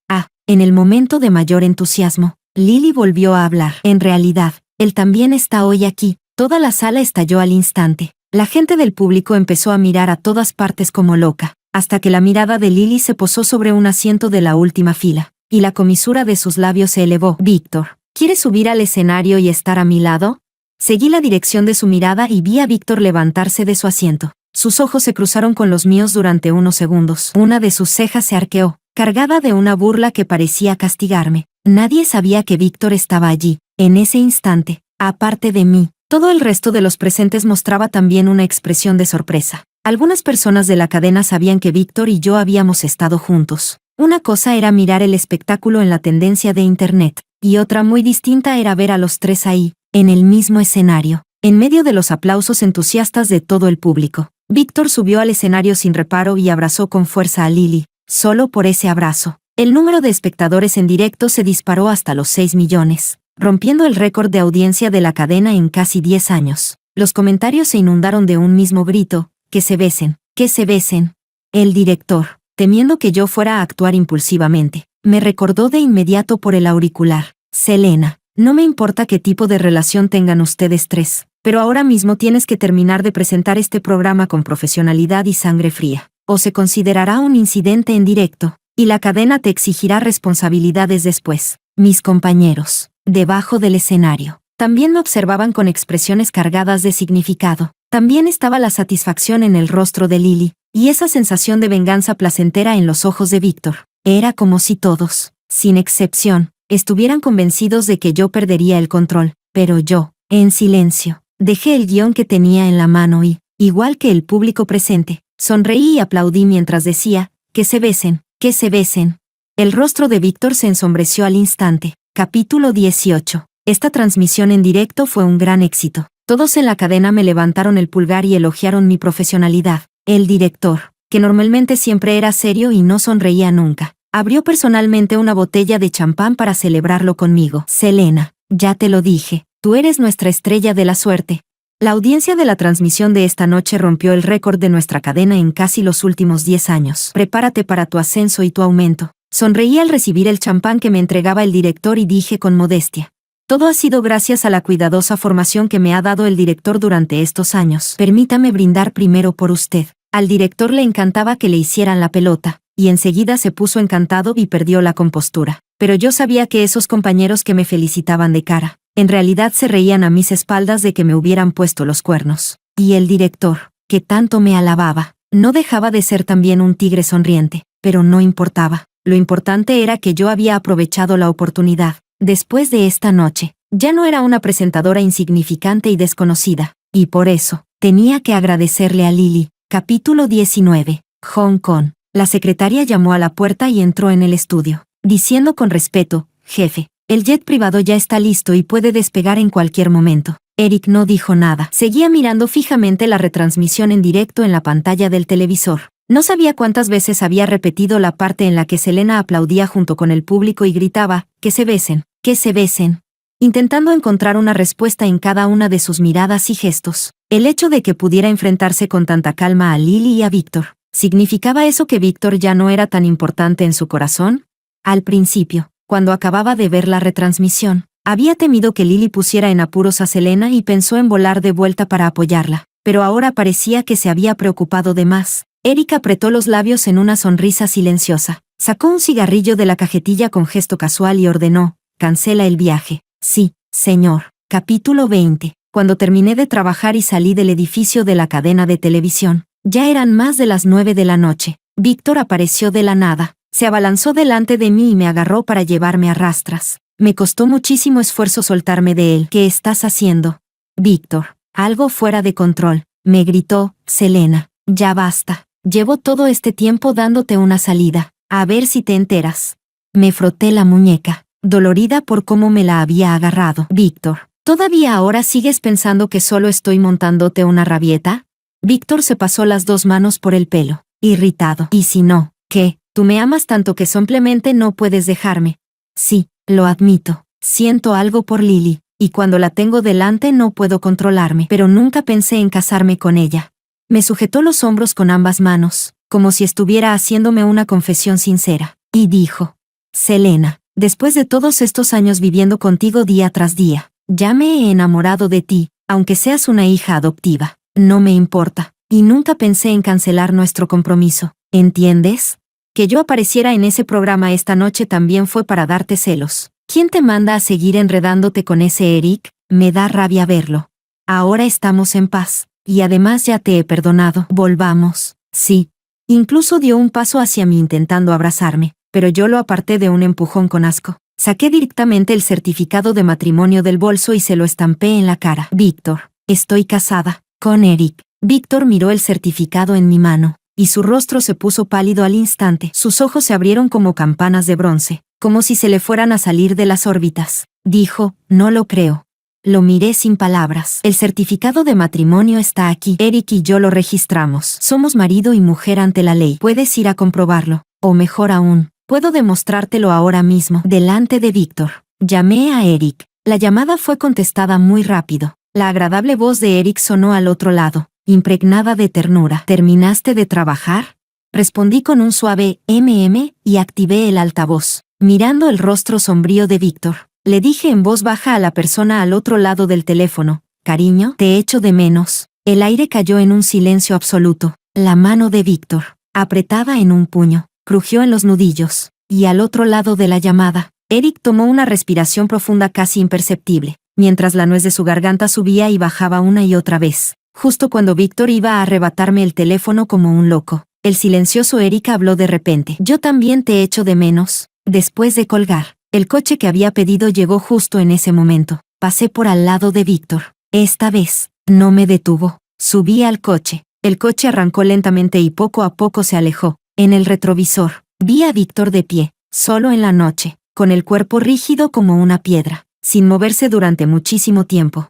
En el momento de mayor entusiasmo, Lily volvió a hablar. En realidad, él también está hoy aquí. Toda la sala estalló al instante. La gente del público empezó a mirar a todas partes como loca, hasta que la mirada de Lily se posó sobre un asiento de la última fila, y la comisura de sus labios se elevó. Víctor, ¿quieres subir al escenario y estar a mi lado? Seguí la dirección de su mirada y vi a Víctor levantarse de su asiento. Sus ojos se cruzaron con los míos durante unos segundos. Una de sus cejas se arqueó, cargada de una burla que parecía castigarme. Nadie sabía que Víctor estaba allí, en ese instante, aparte de mí. Todo el resto de los presentes mostraba también una expresión de sorpresa. Algunas personas de la cadena sabían que Víctor y yo habíamos estado juntos. Una cosa era mirar el espectáculo en la tendencia de Internet, y otra muy distinta era ver a los tres ahí, en el mismo escenario, en medio de los aplausos entusiastas de todo el público. Víctor subió al escenario sin reparo y abrazó con fuerza a Lily. Solo por ese abrazo, el número de espectadores en directo se disparó hasta los 6 millones, rompiendo el récord de audiencia de la cadena en casi 10 años. Los comentarios se inundaron de un mismo grito: que se besen, que se besen. El director, temiendo que yo fuera a actuar impulsivamente, me recordó de inmediato por el auricular: Selena, no me importa qué tipo de relación tengan ustedes tres, pero ahora mismo tienes que terminar de presentar este programa con profesionalidad y sangre fría, o se considerará un incidente en directo, y la cadena te exigirá responsabilidades después. Mis compañeros, debajo del escenario, también me observaban con expresiones cargadas de significado. También estaba la satisfacción en el rostro de Lily, y esa sensación de venganza placentera en los ojos de Víctor. Era como si todos, sin excepción, estuvieran convencidos de que yo perdería el control, pero yo, en silencio, dejé el guión que tenía en la mano y, igual que el público presente, sonreí y aplaudí mientras decía: que se besen, que se besen. El rostro de Víctor se ensombreció al instante. Capítulo 18. Esta transmisión en directo fue un gran éxito. Todos en la cadena me levantaron el pulgar y elogiaron mi profesionalidad. El director, que normalmente siempre era serio y no sonreía nunca, abrió personalmente una botella de champán para celebrarlo conmigo. Selena, ya te lo dije, tú eres nuestra estrella de la suerte. La audiencia de la transmisión de esta noche rompió el récord de nuestra cadena en casi los últimos 10 años. Prepárate para tu ascenso y tu aumento. Sonreí al recibir el champán que me entregaba el director y dije con modestia: todo ha sido gracias a la cuidadosa formación que me ha dado el director durante estos años. Permítame brindar primero por usted. Al director le encantaba que le hicieran la pelota, y enseguida se puso encantado y perdió la compostura. Pero yo sabía que esos compañeros que me felicitaban de cara, en realidad se reían a mis espaldas de que me hubieran puesto los cuernos. Y el director, que tanto me alababa, no dejaba de ser también un tigre sonriente, pero no importaba. Lo importante era que yo había aprovechado la oportunidad. Después de esta noche, ya no era una presentadora insignificante y desconocida, y por eso, tenía que agradecerle a Lily. Capítulo 19. Hong Kong. La secretaria llamó a la puerta y entró en el estudio, diciendo con respeto: jefe, el jet privado ya está listo y puede despegar en cualquier momento. Eric no dijo nada. Seguía mirando fijamente la retransmisión en directo en la pantalla del televisor. No sabía cuántas veces había repetido la parte en la que Selena aplaudía junto con el público y gritaba: que se besen, que se besen, intentando encontrar una respuesta en cada una de sus miradas y gestos. El hecho de que pudiera enfrentarse con tanta calma a Lily y a Víctor, ¿significaba eso que Víctor ya no era tan importante en su corazón? Al principio, cuando acababa de ver la retransmisión, había temido que Lily pusiera en apuros a Selena y pensó en volar de vuelta para apoyarla, pero ahora parecía que se había preocupado de más. Eric apretó los labios en una sonrisa silenciosa, sacó un cigarrillo de la cajetilla con gesto casual y ordenó: cancela el viaje. Sí, señor. Capítulo 20. Cuando terminé de trabajar y salí del edificio de la cadena de televisión, ya eran más de las 9 de la noche. Víctor apareció de la nada, se abalanzó delante de mí y me agarró para llevarme a rastras. Me costó muchísimo esfuerzo soltarme de él. ¿Qué estás haciendo? Víctor, algo fuera de control, me gritó. Selena, ya basta. Llevo todo este tiempo dándote una salida, a ver si te enteras. Me froté la muñeca. dolorida por cómo me la había agarrado. Víctor, ¿todavía ahora sigues pensando que solo estoy montándote una rabieta? Víctor se pasó las dos manos por el pelo, irritado. ¿Y si no, qué? Tú me amas tanto que simplemente no puedes dejarme. Sí, lo admito. Siento algo por Lily, y cuando la tengo delante no puedo controlarme, pero nunca pensé en casarme con ella. Me sujetó los hombros con ambas manos, como si estuviera haciéndome una confesión sincera, y dijo: Selena, después de todos estos años viviendo contigo día tras día, ya me he enamorado de ti, aunque seas una hija adoptiva. No me importa, y nunca pensé en cancelar nuestro compromiso, ¿entiendes? Que yo apareciera en ese programa esta noche también fue para darte celos. ¿Quién te manda a seguir enredándote con ese Eric? Me da rabia verlo. Ahora estamos en paz, y además ya te he perdonado. Volvamos. Sí. Incluso dio un paso hacia mí intentando abrazarme, pero yo lo aparté de un empujón con asco. Saqué directamente el certificado de matrimonio del bolso y se lo estampé en la cara. Víctor, estoy casada con Eric. Víctor miró el certificado en mi mano, y su rostro se puso pálido al instante. Sus ojos se abrieron como campanas de bronce, como si se le fueran a salir de las órbitas. Dijo: no lo creo. Lo miré sin palabras. El certificado de matrimonio está aquí. Eric y yo lo registramos. Somos marido y mujer ante la ley. Puedes ir a comprobarlo. O mejor aún, puedo demostrártelo ahora mismo, delante de Víctor. Llamé a Eric. La llamada fue contestada muy rápido. La agradable voz de Eric sonó al otro lado, impregnada de ternura. ¿Terminaste de trabajar? Respondí con un suave y activé el altavoz. Mirando el rostro sombrío de Víctor, le dije en voz baja a la persona al otro lado del teléfono: cariño, te echo de menos. El aire cayó en un silencio absoluto. La mano de Víctor, apretada en un puño, crujió en los nudillos, y al otro lado de la llamada, Eric tomó una respiración profunda casi imperceptible, mientras la nuez de su garganta subía y bajaba una y otra vez. Justo cuando Víctor iba a arrebatarme el teléfono como un loco, el silencioso Eric habló de repente: yo también te echo de menos. Después de colgar, el coche que había pedido llegó justo en ese momento. Pasé por al lado de Víctor. Esta vez, no me detuvo. Subí al coche. El coche arrancó lentamente y poco a poco se alejó. En el retrovisor, vi a Víctor de pie, solo en la noche, con el cuerpo rígido como una piedra, sin moverse durante muchísimo tiempo.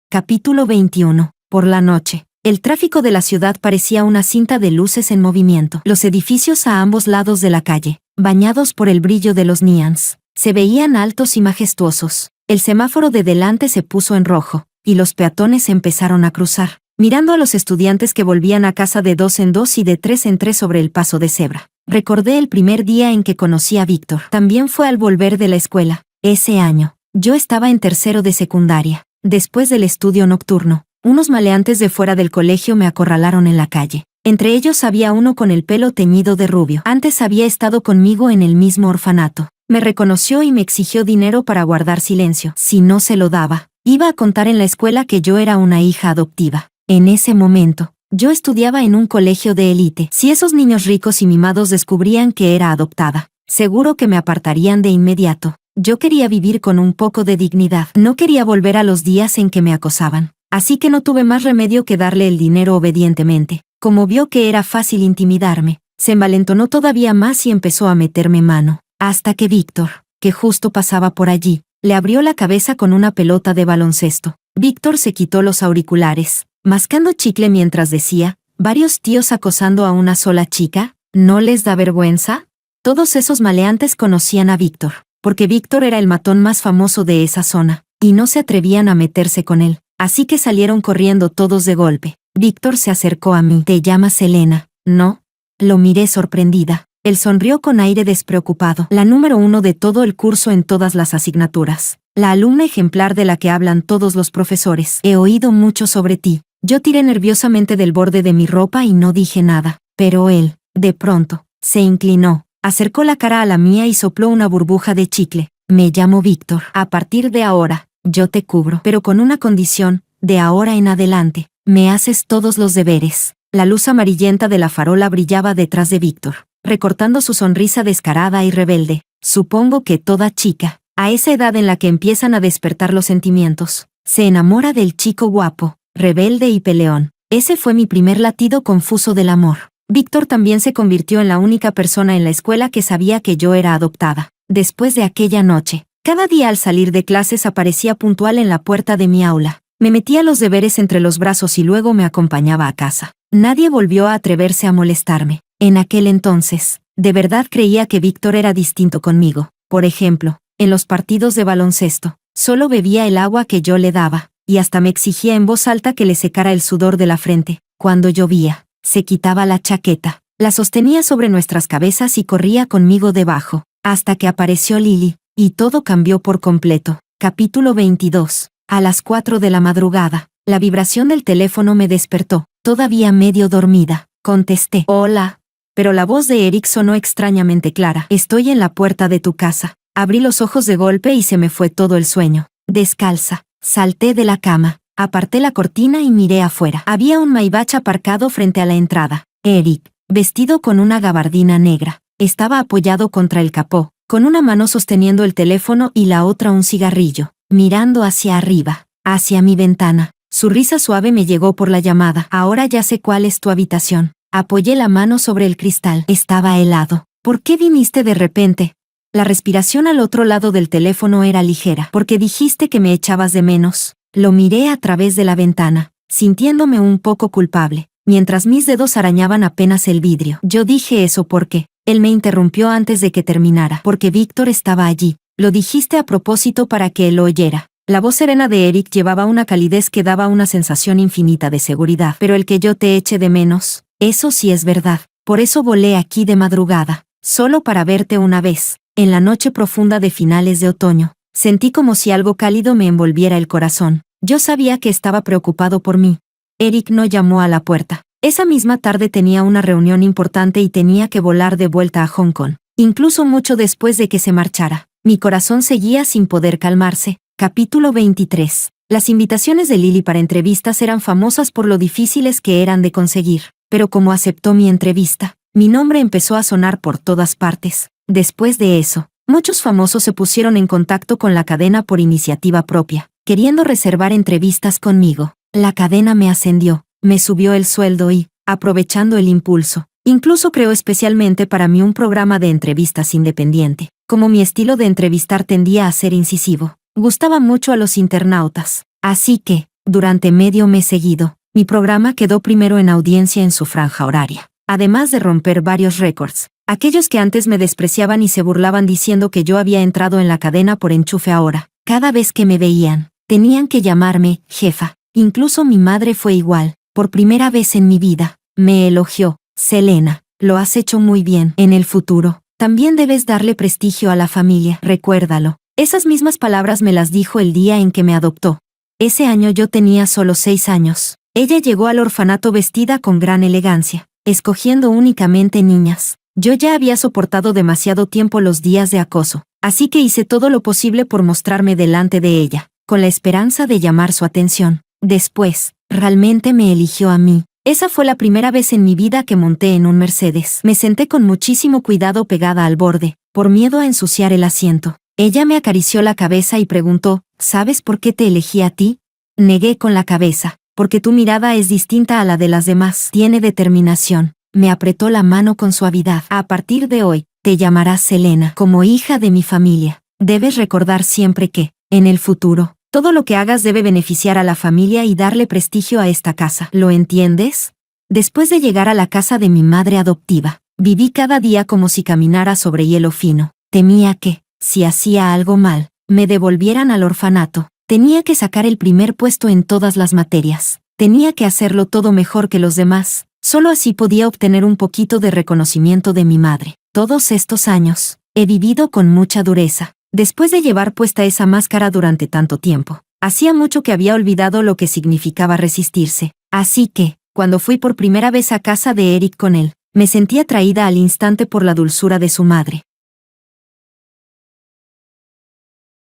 Capítulo 21. Por la noche. El tráfico de la ciudad parecía una cinta de luces en movimiento. Los edificios a ambos lados de la calle, bañados por el brillo de los neons, se veían altos y majestuosos. El semáforo de delante se puso en rojo, y los peatones empezaron a cruzar, mirando a los estudiantes que volvían a casa de 2 en 2 y de 3 en 3 sobre el paso de cebra. Recordé el primer día en que conocí a Víctor. También fue al volver de la escuela. Ese año, yo estaba en tercero de secundaria. Después del estudio nocturno, unos maleantes de fuera del colegio me acorralaron en la calle. Entre ellos había uno con el pelo teñido de rubio. Antes había estado conmigo en el mismo orfanato. Me reconoció y me exigió dinero para guardar silencio. Si no se lo daba, iba a contar en la escuela que yo era una hija adoptiva. En ese momento, yo estudiaba en un colegio de élite. Si esos niños ricos y mimados descubrían que era adoptada, seguro que me apartarían de inmediato. Yo quería vivir con un poco de dignidad. No quería volver a los días en que me acosaban. Así que no tuve más remedio que darle el dinero obedientemente. Como vio que era fácil intimidarme, se envalentonó todavía más y empezó a meterme mano. Hasta que Víctor, que justo pasaba por allí, le abrió la cabeza con una pelota de baloncesto. Víctor se quitó los auriculares, mascando chicle mientras decía: ¿varios tíos acosando a una sola chica? ¿No les da vergüenza? Todos esos maleantes conocían a Víctor, porque Víctor era el matón más famoso de esa zona, y no se atrevían a meterse con él. Así que salieron corriendo todos de golpe. Víctor se acercó a mí. ¿Te llamas Selena, no? Lo miré sorprendida. Él sonrió con aire despreocupado. La número 1 de todo el curso en todas las asignaturas. La alumna ejemplar de la que hablan todos los profesores. He oído mucho sobre ti. Yo tiré nerviosamente del borde de mi ropa y no dije nada. Pero él, de pronto, se inclinó, acercó la cara a la mía y sopló una burbuja de chicle. Me llamo Víctor. A partir de ahora, yo te cubro, pero con una condición: de ahora en adelante, me haces todos los deberes. La luz amarillenta de la farola brillaba detrás de Víctor, recortando su sonrisa descarada y rebelde. Supongo que toda chica, a esa edad en la que empiezan a despertar los sentimientos, se enamora del chico guapo, rebelde y peleón. Ese fue mi primer latido confuso del amor. Víctor también se convirtió en la única persona en la escuela que sabía que yo era adoptada. Después de aquella noche, cada día al salir de clases aparecía puntual en la puerta de mi aula. Me metía los deberes entre los brazos y luego me acompañaba a casa. Nadie volvió a atreverse a molestarme. En aquel entonces, de verdad creía que Víctor era distinto conmigo. Por ejemplo, en los partidos de baloncesto, solo bebía el agua que yo le daba, y hasta me exigía en voz alta que le secara el sudor de la frente. Cuando llovía, se quitaba la chaqueta, la sostenía sobre nuestras cabezas y corría conmigo debajo, hasta que apareció Lily, y todo cambió por completo. Capítulo 22. A las 4 de la madrugada, la vibración del teléfono me despertó, todavía medio dormida. Contesté, hola. Pero la voz de Eric sonó extrañamente clara. Estoy en la puerta de tu casa. Abrí los ojos de golpe y se me fue todo el sueño. Descalza, salté de la cama, aparté la cortina y miré afuera. Había un Maybach aparcado frente a la entrada. Eric, vestido con una gabardina negra, estaba apoyado contra el capó, con una mano sosteniendo el teléfono y la otra un cigarrillo, mirando hacia arriba, hacia mi ventana. Su risa suave me llegó por la llamada. Ahora ya sé cuál es tu habitación. Apoyé la mano sobre el cristal. Estaba helado. ¿Por qué viniste de repente? La respiración al otro lado del teléfono era ligera. Porque dijiste que me echabas de menos. Lo miré a través de la ventana, sintiéndome un poco culpable, mientras mis dedos arañaban apenas el vidrio. Yo dije eso porque él me interrumpió antes de que terminara. Porque Víctor estaba allí. Lo dijiste a propósito para que él lo oyera. La voz serena de Eric llevaba una calidez que daba una sensación infinita de seguridad. Pero el que yo te eche de menos, eso sí es verdad. Por eso volé aquí de madrugada, solo para verte una vez. En la noche profunda de finales de otoño, sentí como si algo cálido me envolviera el corazón. Yo sabía que estaba preocupado por mí. Eric no llamó a la puerta. Esa misma tarde tenía una reunión importante y tenía que volar de vuelta a Hong Kong. Incluso mucho después de que se marchara, mi corazón seguía sin poder calmarse. Capítulo 23. Las invitaciones de Lily para entrevistas eran famosas por lo difíciles que eran de conseguir, pero como aceptó mi entrevista, mi nombre empezó a sonar por todas partes. Después de eso, muchos famosos se pusieron en contacto con la cadena por iniciativa propia, queriendo reservar entrevistas conmigo. La cadena me ascendió, me subió el sueldo y, aprovechando el impulso, incluso creó especialmente para mí un programa de entrevistas independiente. Como mi estilo de entrevistar tendía a ser incisivo, gustaba mucho a los internautas. Así que, durante medio mes seguido, mi programa quedó primero en audiencia en su franja horaria. Además de romper varios récords, aquellos que antes me despreciaban y se burlaban diciendo que yo había entrado en la cadena por enchufe ahora, cada vez que me veían, tenían que llamarme jefa. Incluso mi madre fue igual. Por primera vez en mi vida, me elogió. Selena, lo has hecho muy bien. En el futuro, también debes darle prestigio a la familia. Recuérdalo. Esas mismas palabras me las dijo el día en que me adoptó. Ese año yo tenía solo 6 años. Ella llegó al orfanato vestida con gran elegancia, escogiendo únicamente niñas. Yo ya había soportado demasiado tiempo los días de acoso, así que hice todo lo posible por mostrarme delante de ella, con la esperanza de llamar su atención. Después, realmente me eligió a mí. Esa fue la primera vez en mi vida que monté en un Mercedes. Me senté con muchísimo cuidado pegada al borde, por miedo a ensuciar el asiento. Ella me acarició la cabeza y preguntó, ¿sabes por qué te elegí a ti? Negué con la cabeza, porque tu mirada es distinta a la de las demás. Tiene determinación. Me apretó la mano con suavidad. A partir de hoy, te llamarás Selena. Como hija de mi familia, debes recordar siempre que, en el futuro, todo lo que hagas debe beneficiar a la familia y darle prestigio a esta casa. ¿Lo entiendes? Después de llegar a la casa de mi madre adoptiva, viví cada día como si caminara sobre hielo fino. Temía que, si hacía algo mal, me devolvieran al orfanato. Tenía que sacar el primer puesto en todas las materias. Tenía que hacerlo todo mejor que los demás. Solo así podía obtener un poquito de reconocimiento de mi madre. Todos estos años, he vivido con mucha dureza. Después de llevar puesta esa máscara durante tanto tiempo, hacía mucho que había olvidado lo que significaba resistirse. Así que, cuando fui por primera vez a casa de Eric con él, me sentí atraída al instante por la dulzura de su madre.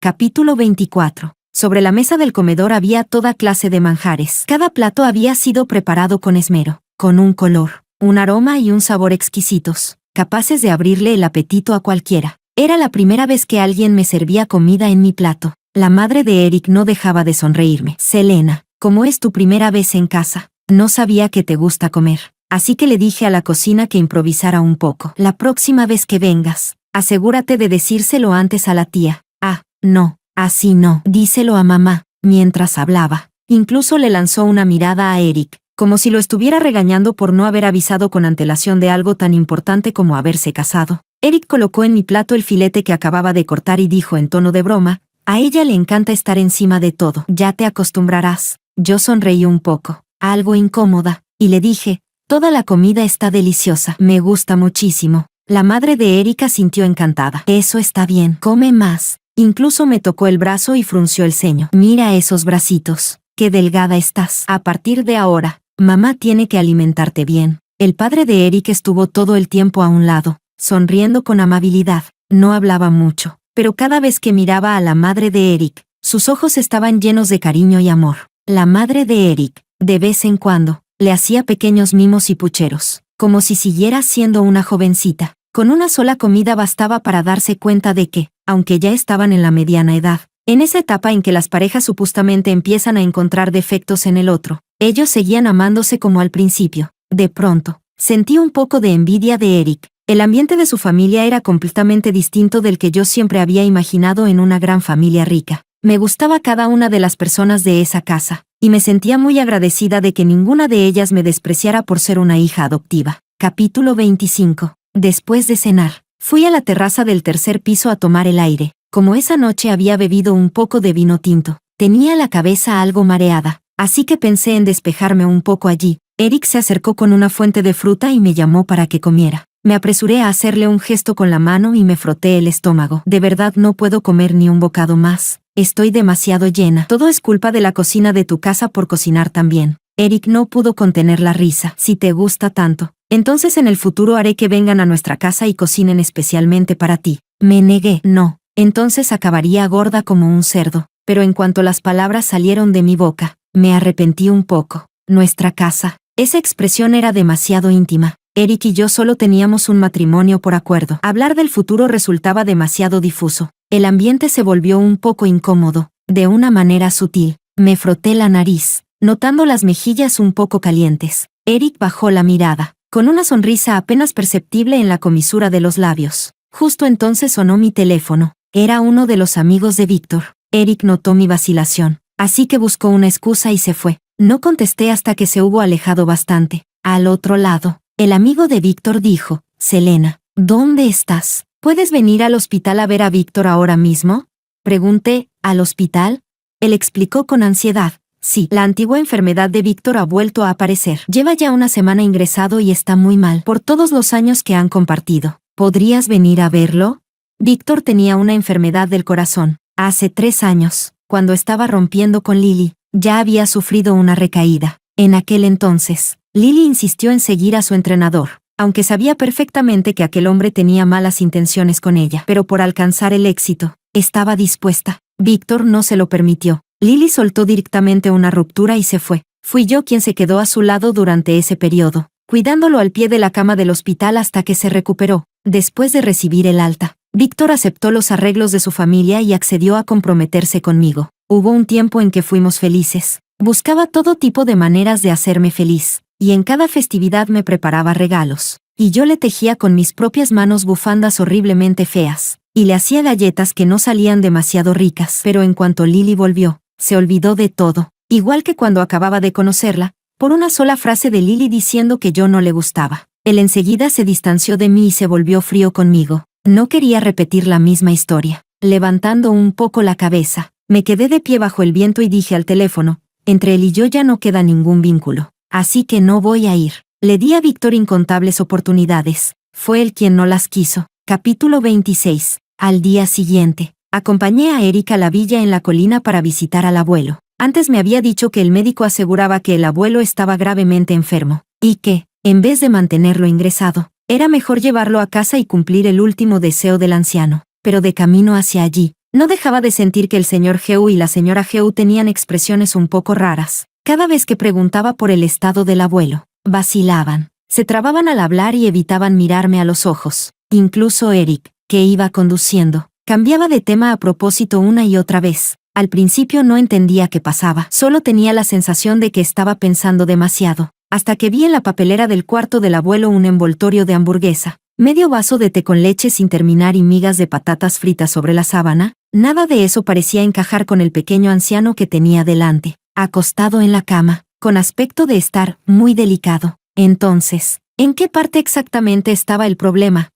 Capítulo 24. Sobre la mesa del comedor había toda clase de manjares. Cada plato había sido preparado con esmero, con un color, un aroma y un sabor exquisitos, capaces de abrirle el apetito a cualquiera. Era la primera vez que alguien me servía comida en mi plato. La madre de Eric no dejaba de sonreírme. Selena, como es tu primera vez en casa, no sabía que te gusta comer. así que le dije a la cocina que improvisara un poco. La próxima vez que vengas, asegúrate de decírselo antes a la tía. Ah, no, así no. Díselo a mamá. Mientras hablaba, incluso le lanzó una mirada a Eric, como si lo estuviera regañando por no haber avisado con antelación de algo tan importante como haberse casado. Eric colocó en mi plato el filete que acababa de cortar y dijo en tono de broma, a ella le encanta estar encima de todo. Ya te acostumbrarás. Yo sonreí un poco, algo incómoda, y le dije, toda la comida está deliciosa. Me gusta muchísimo. La madre de Erika sintió encantada. Eso está bien. Come más. Incluso me tocó el brazo y frunció el ceño. Mira esos bracitos. Qué delgada estás. A partir de ahora, mamá tiene que alimentarte bien. El padre de Eric estuvo todo el tiempo a un lado, sonriendo con amabilidad. No hablaba mucho, pero cada vez que miraba a la madre de Eric, sus ojos estaban llenos de cariño y amor. La madre de Eric, de vez en cuando, le hacía pequeños mimos y pucheros, como si siguiera siendo una jovencita. Con una sola comida bastaba para darse cuenta de que, aunque ya estaban en la mediana edad, en esa etapa en que las parejas supuestamente empiezan a encontrar defectos en el otro, ellos seguían amándose como al principio. De pronto, sentí un poco de envidia de Eric. El ambiente de su familia era completamente distinto del que yo siempre había imaginado en una gran familia rica. Me gustaba cada una de las personas de esa casa, y me sentía muy agradecida de que ninguna de ellas me despreciara por ser una hija adoptiva. Capítulo 25. Después de cenar, fui a la terraza del tercer piso a tomar el aire. Como esa noche había bebido un poco de vino tinto, tenía la cabeza algo mareada, así que pensé en despejarme un poco allí. Eric se acercó con una fuente de fruta y me llamó para que comiera. Me apresuré a hacerle un gesto con la mano y me froté el estómago. De verdad no puedo comer ni un bocado más. Estoy demasiado llena. Todo es culpa de la cocina de tu casa por cocinar tan bien. Eric no pudo contener la risa. Si te gusta tanto, entonces en el futuro haré que vengan a nuestra casa y cocinen especialmente para ti. Me negué. No, entonces acabaría gorda como un cerdo. Pero en cuanto las palabras salieron de mi boca, me arrepentí un poco. Nuestra casa. Esa expresión era demasiado íntima. Eric y yo solo teníamos un matrimonio por acuerdo. Hablar del futuro resultaba demasiado difuso. El ambiente se volvió un poco incómodo. De una manera sutil, me froté la nariz, notando las mejillas un poco calientes. Eric bajó la mirada, con una sonrisa apenas perceptible en la comisura de los labios. Justo entonces sonó mi teléfono. Era uno de los amigos de Víctor. Eric notó mi vacilación, así que buscó una excusa y se fue. No contesté hasta que se hubo alejado bastante. Al otro lado, el amigo de Víctor dijo, Selena, ¿dónde estás? ¿Puedes venir al hospital a ver a Víctor ahora mismo? Pregunté, ¿al hospital? Él explicó con ansiedad. Sí, la antigua enfermedad de Víctor ha vuelto a aparecer. Lleva ya una semana ingresado y está muy mal por todos los años que han compartido. ¿Podrías venir a verlo? Víctor tenía una enfermedad del corazón. Hace 3 años, cuando estaba rompiendo con Lily, ya había sufrido una recaída. En aquel entonces, Lily insistió en seguir a su entrenador, aunque sabía perfectamente que aquel hombre tenía malas intenciones con ella, pero por alcanzar el éxito, estaba dispuesta. Víctor no se lo permitió. Lily soltó directamente una ruptura y se fue. Fui yo quien se quedó a su lado durante ese periodo, cuidándolo al pie de la cama del hospital hasta que se recuperó. Después de recibir el alta, Víctor aceptó los arreglos de su familia y accedió a comprometerse conmigo. Hubo un tiempo en que fuimos felices. Buscaba todo tipo de maneras de hacerme feliz, y en cada festividad me preparaba regalos, y yo le tejía con mis propias manos bufandas horriblemente feas, y le hacía galletas que no salían demasiado ricas. Pero en cuanto Lily volvió, se olvidó de todo, igual que cuando acababa de conocerla, por una sola frase de Lily diciendo que yo no le gustaba. Él enseguida se distanció de mí y se volvió frío conmigo. No quería repetir la misma historia. Levantando un poco la cabeza, me quedé de pie bajo el viento y dije al teléfono, entre él y yo ya no queda ningún vínculo, así que no voy a ir. Le di a Víctor incontables oportunidades. Fue él quien no las quiso. Capítulo 26. Al día siguiente, acompañé a Erika a la villa en la colina para visitar al abuelo. Antes me había dicho que el médico aseguraba que el abuelo estaba gravemente enfermo, y que, en vez de mantenerlo ingresado, era mejor llevarlo a casa y cumplir el último deseo del anciano. Pero de camino hacia allí, no dejaba de sentir que el señor Geu y la señora Geu tenían expresiones un poco raras. Cada vez que preguntaba por el estado del abuelo, vacilaban, se trababan al hablar y evitaban mirarme a los ojos. Incluso Eric, que iba conduciendo, cambiaba de tema a propósito una y otra vez. Al principio no entendía qué pasaba, solo tenía la sensación de que estaba pensando demasiado. hasta que vi en la papelera del cuarto del abuelo un envoltorio de hamburguesa, medio vaso de té con leche sin terminar y migas de patatas fritas sobre la sábana. Nada de eso parecía encajar con el pequeño anciano que tenía delante, acostado en la cama, con aspecto de estar muy delicado. Entonces, ¿en qué parte exactamente estaba el problema?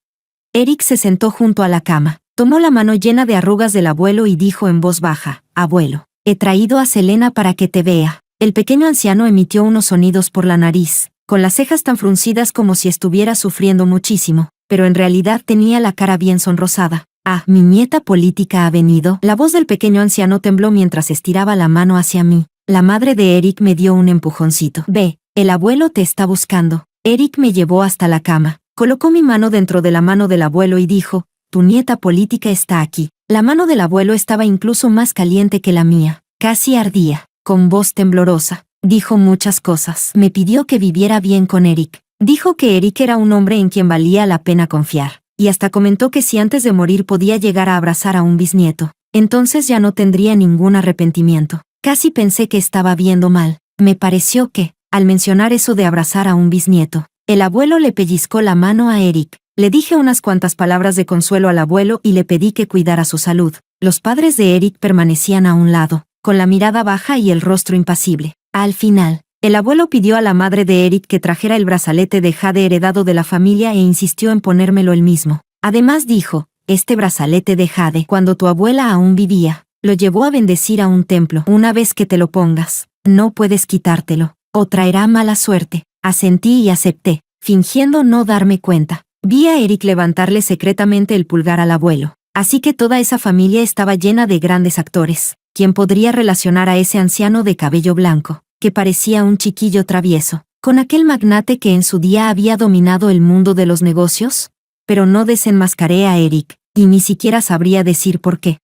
Eric se sentó junto a la cama, tomó la mano llena de arrugas del abuelo y dijo en voz baja: «Abuelo, he traído a Selena para que te vea». El pequeño anciano emitió unos sonidos por la nariz, con las cejas tan fruncidas como si estuviera sufriendo muchísimo, pero en realidad tenía la cara bien sonrosada. «Ah, mi nieta política ha venido». La voz del pequeño anciano tembló mientras estiraba la mano hacia mí. La madre de Eric me dio un empujoncito. «Ve, el abuelo te está buscando». Eric me llevó hasta la cama, colocó mi mano dentro de la mano del abuelo y dijo: «Tu nieta política está aquí». La mano del abuelo estaba incluso más caliente que la mía, casi ardía. Con voz temblorosa, dijo muchas cosas. Me pidió que viviera bien con Eric. Dijo que Eric era un hombre en quien valía la pena confiar. Y hasta comentó que si antes de morir podía llegar a abrazar a un bisnieto, entonces ya no tendría ningún arrepentimiento. Casi pensé que estaba viendo mal. Me pareció que, al mencionar eso de abrazar a un bisnieto, el abuelo le pellizcó la mano a Eric. Le dije unas cuantas palabras de consuelo al abuelo y le pedí que cuidara su salud. Los padres de Eric permanecían a un lado, con la mirada baja y el rostro impasible. Al final, el abuelo pidió a la madre de Eric que trajera el brazalete de jade heredado de la familia e insistió en ponérmelo él mismo. Además dijo: «Este brazalete de jade, cuando tu abuela aún vivía, lo llevó a bendecir a un templo. Una vez que te lo pongas, no puedes quitártelo, o traerá mala suerte». Asentí y acepté, fingiendo no darme cuenta. Vi a Eric levantarle secretamente el pulgar al abuelo. Así que toda esa familia estaba llena de grandes actores. ¿Quién podría relacionar a ese anciano de cabello blanco, que parecía un chiquillo travieso, con aquel magnate que en su día había dominado el mundo de los negocios? Pero no desenmascaré a Eric, y ni siquiera sabría decir por qué.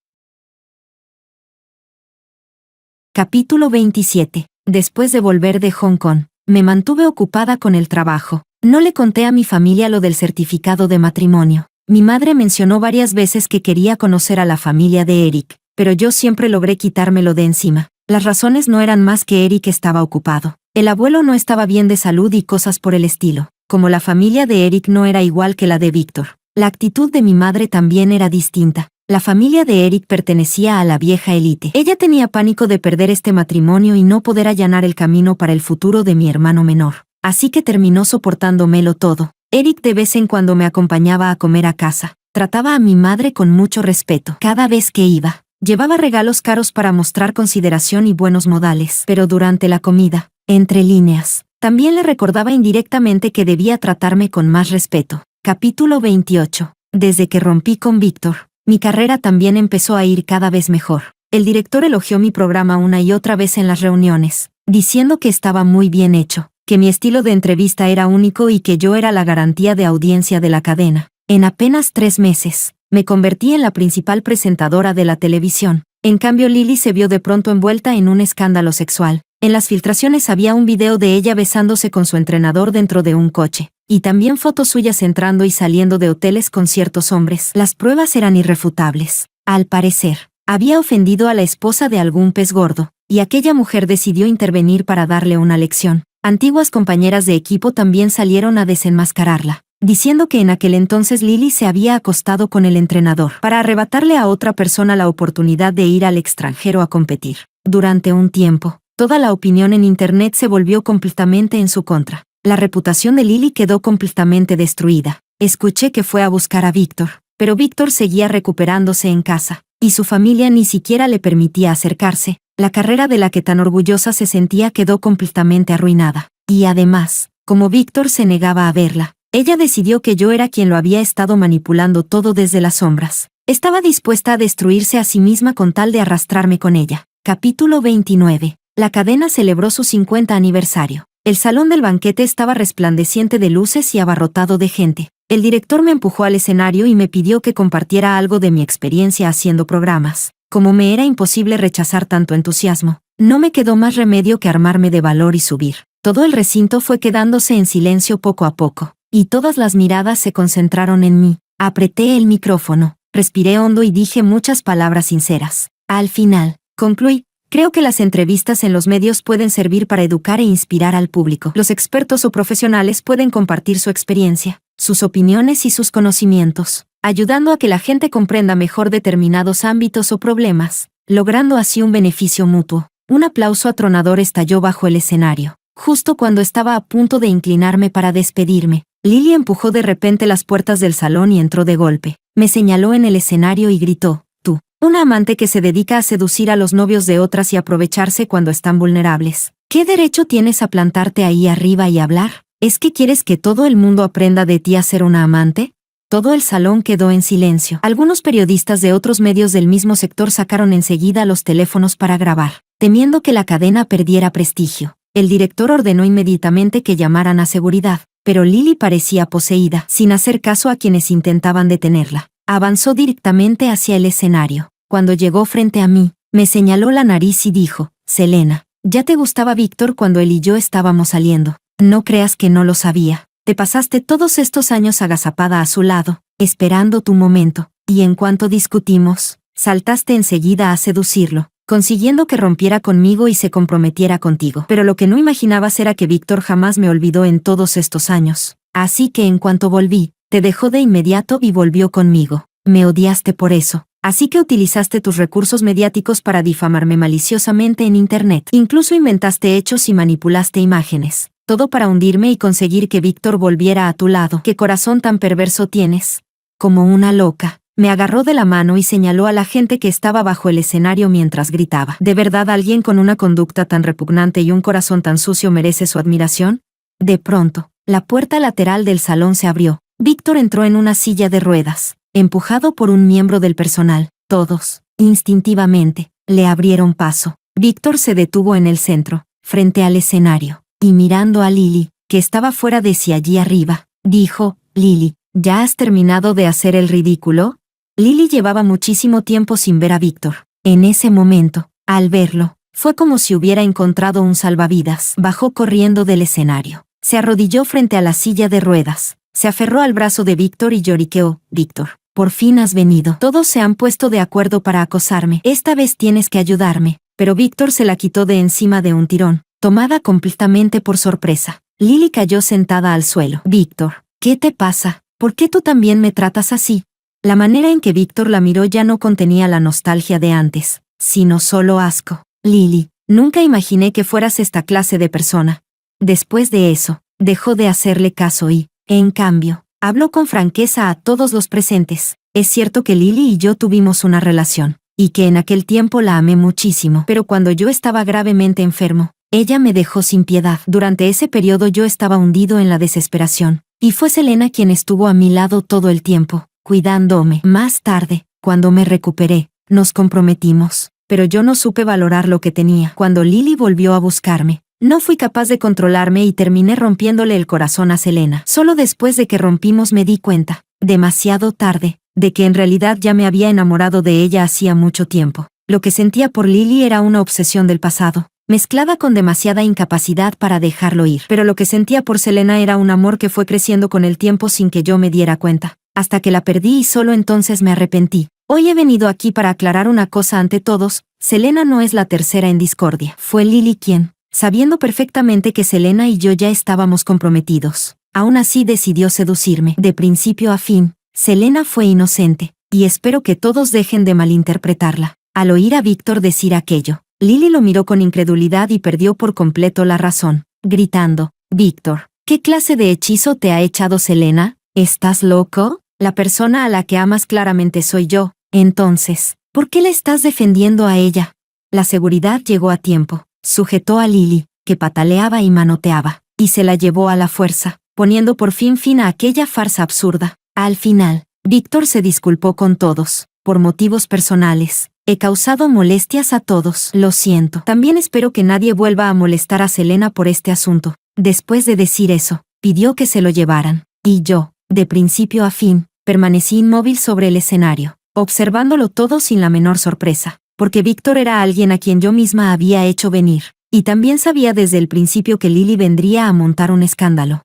Capítulo 27. Después de volver de Hong Kong, me mantuve ocupada con el trabajo. No le conté a mi familia lo del certificado de matrimonio. Mi madre mencionó varias veces que quería conocer a la familia de Eric, pero yo siempre logré quitármelo de encima. Las razones no eran más que Eric estaba ocupado. El abuelo no estaba bien de salud y cosas por el estilo. Como la familia de Eric no era igual que la de Víctor, la actitud de mi madre también era distinta. La familia de Eric pertenecía a la vieja élite. Ella tenía pánico de perder este matrimonio y no poder allanar el camino para el futuro de mi hermano menor. Así que terminó soportándomelo todo. Eric de vez en cuando me acompañaba a comer a casa. Trataba a mi madre con mucho respeto. Cada vez que iba, llevaba regalos caros para mostrar consideración y buenos modales. Pero durante la comida, entre líneas, también le recordaba indirectamente que debía tratarme con más respeto. Capítulo 28. Desde que rompí con Víctor, mi carrera también empezó a ir cada vez mejor. El director elogió mi programa una y otra vez en las reuniones, diciendo que estaba muy bien hecho, que mi estilo de entrevista era único y que yo era la garantía de audiencia de la cadena. En apenas 3 meses, me convertí en la principal presentadora de la televisión. En cambio, Lily se vio de pronto envuelta en un escándalo sexual. En las filtraciones había un video de ella besándose con su entrenador dentro de un coche, y también fotos suyas entrando y saliendo de hoteles con ciertos hombres. Las pruebas eran irrefutables. Al parecer, había ofendido a la esposa de algún pez gordo, y aquella mujer decidió intervenir para darle una lección. Antiguas compañeras de equipo también salieron a desenmascararla, diciendo que en aquel entonces Lily se había acostado con el entrenador para arrebatarle a otra persona la oportunidad de ir al extranjero a competir. Durante un tiempo, toda la opinión en Internet se volvió completamente en su contra. La reputación de Lily quedó completamente destruida. Escuché que fue a buscar a Víctor, pero Víctor seguía recuperándose en casa, y su familia ni siquiera le permitía acercarse. La carrera de la que tan orgullosa se sentía quedó completamente arruinada. Y además, como Víctor se negaba a verla, ella decidió que yo era quien lo había estado manipulando todo desde las sombras. Estaba dispuesta a destruirse a sí misma con tal de arrastrarme con ella. Capítulo 29. La cadena celebró su 50 aniversario. El salón del banquete estaba resplandeciente de luces y abarrotado de gente. El director me empujó al escenario y me pidió que compartiera algo de mi experiencia haciendo programas. Como me era imposible rechazar tanto entusiasmo, no me quedó más remedio que armarme de valor y subir. Todo el recinto fue quedándose en silencio poco a poco, y todas las miradas se concentraron en mí. Apreté el micrófono, respiré hondo y dije muchas palabras sinceras. Al final, concluí: Creo que las entrevistas en los medios pueden servir para educar e inspirar al público. Los expertos o profesionales pueden compartir su experiencia, sus opiniones y sus conocimientos, ayudando a que la gente comprenda mejor determinados ámbitos o problemas, logrando así un beneficio mutuo. Un aplauso atronador estalló bajo el escenario. Justo cuando estaba a punto de inclinarme para despedirme, Lily empujó de repente las puertas del salón y entró de golpe. Me señaló en el escenario y gritó: «Tú, una amante que se dedica a seducir a los novios de otras y aprovecharse cuando están vulnerables. ¿Qué derecho tienes a plantarte ahí arriba y hablar? ¿Es que quieres que todo el mundo aprenda de ti a ser una amante?». Todo el salón quedó en silencio. Algunos periodistas de otros medios del mismo sector sacaron enseguida los teléfonos para grabar, temiendo que la cadena perdiera prestigio. El director ordenó inmediatamente que llamaran a seguridad, pero Lily parecía poseída, sin hacer caso a quienes intentaban detenerla. Avanzó directamente hacia el escenario. Cuando llegó frente a mí, me señaló la nariz y dijo: «Selena, ya te gustaba Víctor cuando él y yo estábamos saliendo. No creas que no lo sabía. Te pasaste todos estos años agazapada a su lado, esperando tu momento, y en cuanto discutimos, saltaste enseguida a seducirlo, consiguiendo que rompiera conmigo y se comprometiera contigo. Pero lo que no imaginabas era que Víctor jamás me olvidó en todos estos años. Así que en cuanto volví, te dejó de inmediato y volvió conmigo. Me odiaste por eso. Así que utilizaste tus recursos mediáticos para difamarme maliciosamente en Internet. Incluso inventaste hechos y manipulaste imágenes. Todo para hundirme y conseguir que Víctor volviera a tu lado. ¿Qué corazón tan perverso tienes?». Como una loca, me agarró de la mano y señaló a la gente que estaba bajo el escenario mientras gritaba: «¿De verdad alguien con una conducta tan repugnante y un corazón tan sucio merece su admiración?». De pronto, la puerta lateral del salón se abrió. Víctor entró en una silla de ruedas, empujado por un miembro del personal. Todos, instintivamente, le abrieron paso. Víctor se detuvo en el centro, frente al escenario, y mirando a Lily, que estaba fuera de sí allí arriba, dijo: «Lily, ¿ya has terminado de hacer el ridículo?». Lily llevaba muchísimo tiempo sin ver a Víctor. En ese momento, al verlo, fue como si hubiera encontrado un salvavidas. Bajó corriendo del escenario. Se arrodilló frente a la silla de ruedas. Se aferró al brazo de Víctor y lloriqueó: «Víctor, por fin has venido. Todos se han puesto de acuerdo para acosarme. Esta vez tienes que ayudarme». Pero Víctor se la quitó de encima de un tirón, tomada completamente por sorpresa. Lily cayó sentada al suelo. «Víctor, ¿qué te pasa? ¿Por qué tú también me tratas así?». La manera en que Víctor la miró ya no contenía la nostalgia de antes, sino solo asco. «Lily, nunca imaginé que fueras esta clase de persona». Después de eso, dejó de hacerle caso y, en cambio, habló con franqueza a todos los presentes. «Es cierto que Lily y yo tuvimos una relación, y que en aquel tiempo la amé muchísimo, pero cuando yo estaba gravemente enfermo, ella me dejó sin piedad. Durante ese periodo yo estaba hundido en la desesperación, y fue Selena quien estuvo a mi lado todo el tiempo, cuidándome. Más tarde, cuando me recuperé, nos comprometimos, pero yo no supe valorar lo que tenía. Cuando Lily volvió a buscarme, no fui capaz de controlarme y terminé rompiéndole el corazón a Selena. Solo después de que rompimos me di cuenta, demasiado tarde, de que en realidad ya me había enamorado de ella hacía mucho tiempo. Lo que sentía por Lily era una obsesión del pasado, mezclada con demasiada incapacidad para dejarlo ir. Pero lo que sentía por Selena era un amor que fue creciendo con el tiempo sin que yo me diera cuenta, hasta que la perdí y solo entonces me arrepentí. Hoy he venido aquí para aclarar una cosa ante todos: Selena no es la tercera en discordia. Fue Lily quien, sabiendo perfectamente que Selena y yo ya estábamos comprometidos, aún así decidió seducirme. De principio a fin, Selena fue inocente, y espero que todos dejen de malinterpretarla». Al oír a Víctor decir aquello, Lily lo miró con incredulidad y perdió por completo la razón, gritando: «Víctor, ¿qué clase de hechizo te ha echado Selena? ¿Estás loco? La persona a la que amas claramente soy yo. Entonces, ¿por qué le estás defendiendo a ella?». La seguridad llegó a tiempo, sujetó a Lily, que pataleaba y manoteaba, y se la llevó a la fuerza, poniendo por fin a aquella farsa absurda. Al final, Víctor se disculpó con todos. «Por motivos personales, he causado molestias a todos. Lo siento. También espero que nadie vuelva a molestar a Selena por este asunto». Después de decir eso, pidió que se lo llevaran. Y yo, de principio a fin, permanecí inmóvil sobre el escenario, observándolo todo sin la menor sorpresa, porque Víctor era alguien a quien yo misma había hecho venir, y también sabía desde el principio que Lily vendría a montar un escándalo.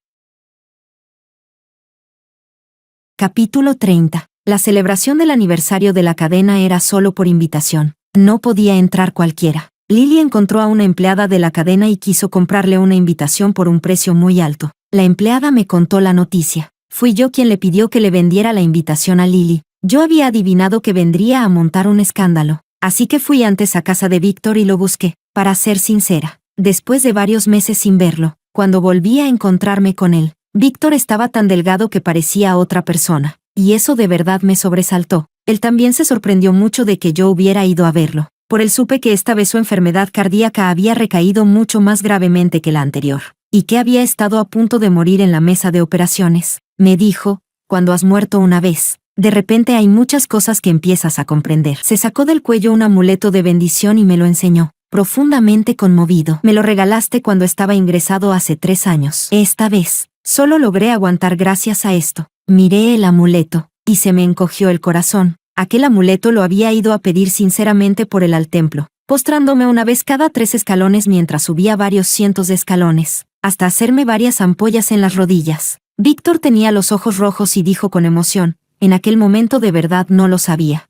Capítulo 30. La celebración del aniversario de la cadena era solo por invitación. No podía entrar cualquiera. Lily encontró a una empleada de la cadena y quiso comprarle una invitación por un precio muy alto. La empleada me contó la noticia. Fui yo quien le pidió que le vendiera la invitación a Lily. Yo había adivinado que vendría a montar un escándalo. Así que fui antes a casa de Víctor y lo busqué. Para ser sincera, después de varios meses sin verlo, cuando volví a encontrarme con él, Víctor estaba tan delgado que parecía otra persona. Y eso de verdad me sobresaltó. Él también se sorprendió mucho de que yo hubiera ido a verlo. Por él supe que esta vez su enfermedad cardíaca había recaído mucho más gravemente que la anterior, y que había estado a punto de morir en la mesa de operaciones. Me dijo, cuando has muerto una vez, de repente hay muchas cosas que empiezas a comprender. Se sacó del cuello un amuleto de bendición y me lo enseñó, profundamente conmovido. Me lo regalaste cuando estaba ingresado hace 3 años. Esta vez, solo logré aguantar gracias a esto. Miré el amuleto, y se me encogió el corazón. Aquel amuleto lo había ido a pedir sinceramente por él al templo, postrándome una vez cada 3 escalones mientras subía varios cientos de escalones, hasta hacerme varias ampollas en las rodillas. Víctor tenía los ojos rojos y dijo con emoción, en aquel momento de verdad no lo sabía.